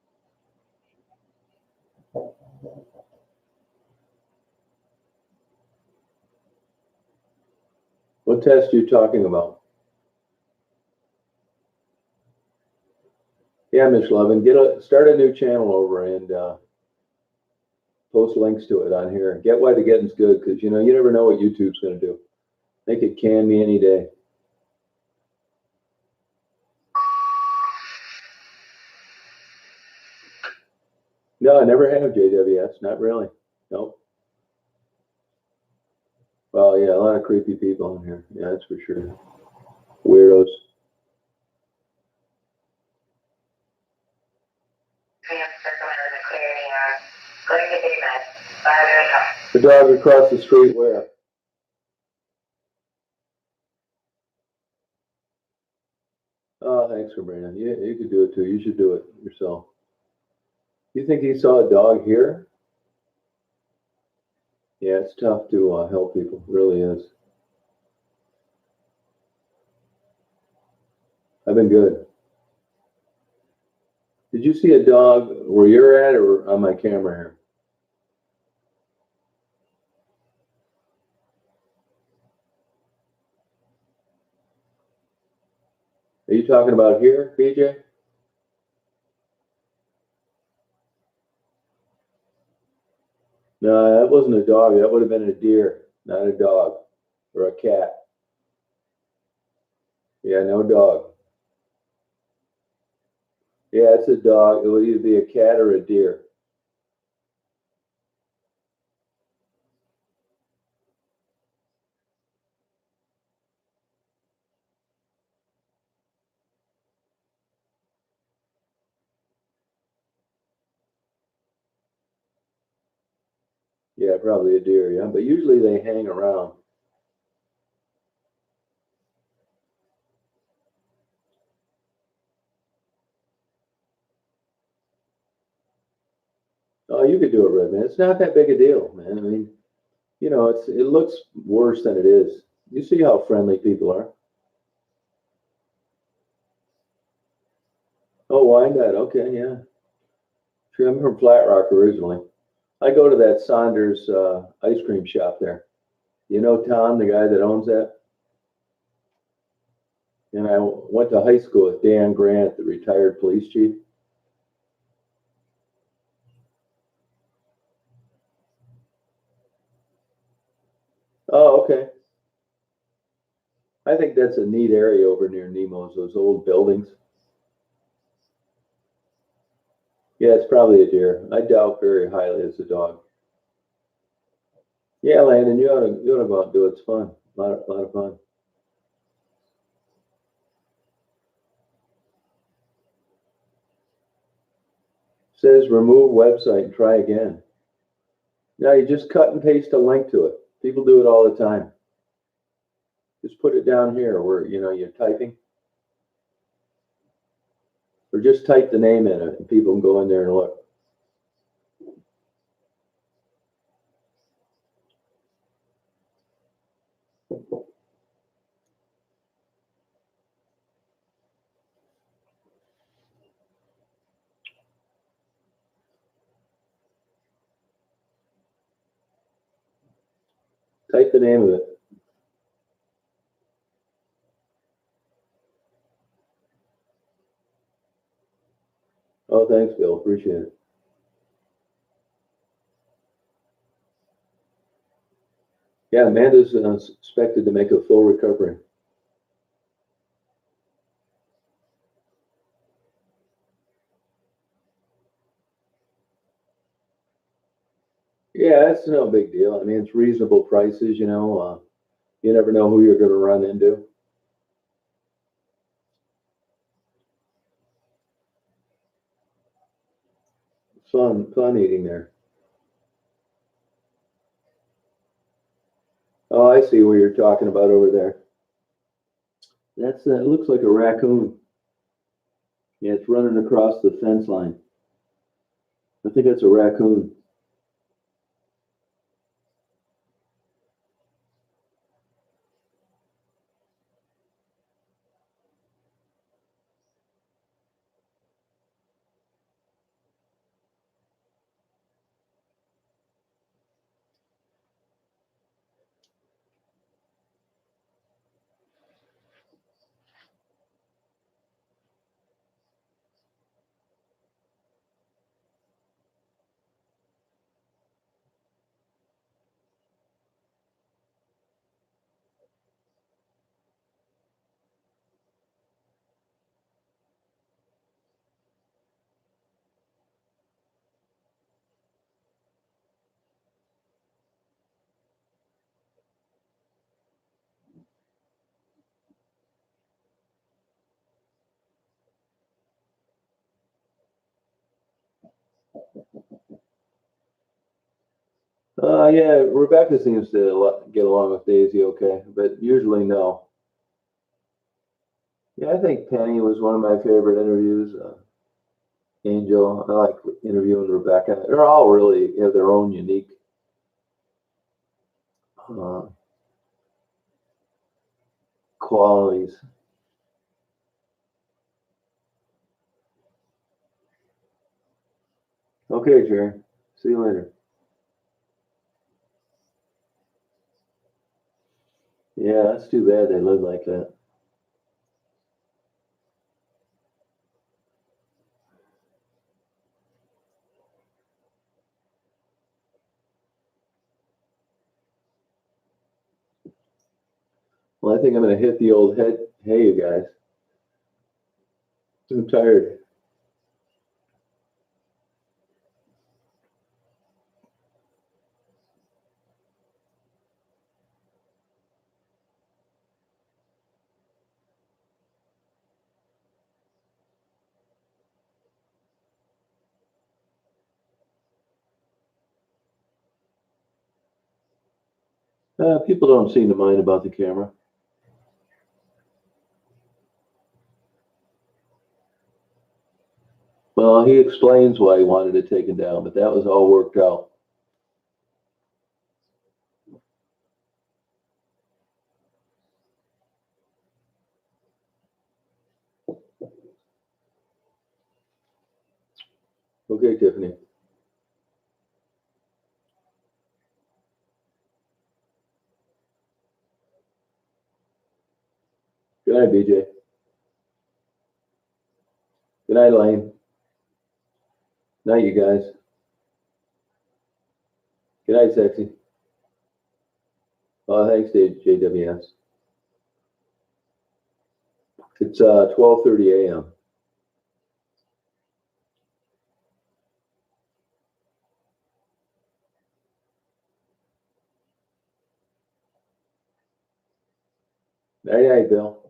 What test are you talking about? Yeah, Miss Levin, start a new channel over and post links to it on here. Get why the getting's good, because you never know what YouTube's going to do. They could can me any day. No, I never have JWS. Not really. Nope. Well, yeah, a lot of creepy people in here. Yeah, that's for sure. Weirdos. The dog across the street where? Oh, thanks for bringing it. Yeah, you could do it too. You should do it yourself. You think he saw a dog here? Yeah, it's tough to help people. It really is. I've been good. Did you see a dog where you're at or on my camera here? Are you talking about here, BJ? No, that wasn't a dog. That would have been a deer, not a dog or a cat. Yeah, no dog. Yeah, it's a dog. It would either be a cat or a deer. Yeah, probably a deer. Yeah, but usually they hang around. Oh, you could do it, Red Man. It's not that big a deal, man. I mean, it looks worse than it is. You see how friendly people are. Oh, Wyandotte. Okay, yeah. Sure, I'm from Flat Rock originally. I go to that Saunders ice cream shop there. You know Tom, the guy that owns that? And I went to high school with Dan Grant, the retired police chief. Oh, okay. I think that's a neat area over near Nemo's, those old buildings. Yeah, it's probably a deer. I doubt very highly it's a dog. Yeah, Landon, you ought to go out and do it. It's fun. A lot of fun. Says remove website and try again. Now you just cut and paste a link to it. People do it all the time. Just put it down here where you're typing, or just type the name in it, and people can go in there and look. Type the name of it. Oh, thanks, Bill. Appreciate it. Yeah, Amanda's expected to make a full recovery. Yeah, it's no big deal. I mean, it's reasonable prices, you know. You never know who you're going to run into. Fun eating there. Oh, I see what you're talking about over there. It looks like a raccoon. Yeah, it's running across the fence line. I think that's a raccoon. Yeah, Rebecca seems to get along with Daisy okay, but usually no. Yeah, I think Penny was one of my favorite interviews. Angel, I like interviewing Rebecca. They're all really have their own unique uh, qualities. Okay, Jerry. See you later. Yeah, that's too bad they live like that. Well, I think I'm going to hit the old head. Hey, you guys. I'm tired. People don't seem to mind about the camera. Well, he explains why he wanted it taken down, but that was all worked out. Okay, Tiffany. Good night, BJ. Good night, Elaine. Night, you guys. Good night, sexy. Thanks, JWS. It's 12:30 a.m. Night, night, Bill.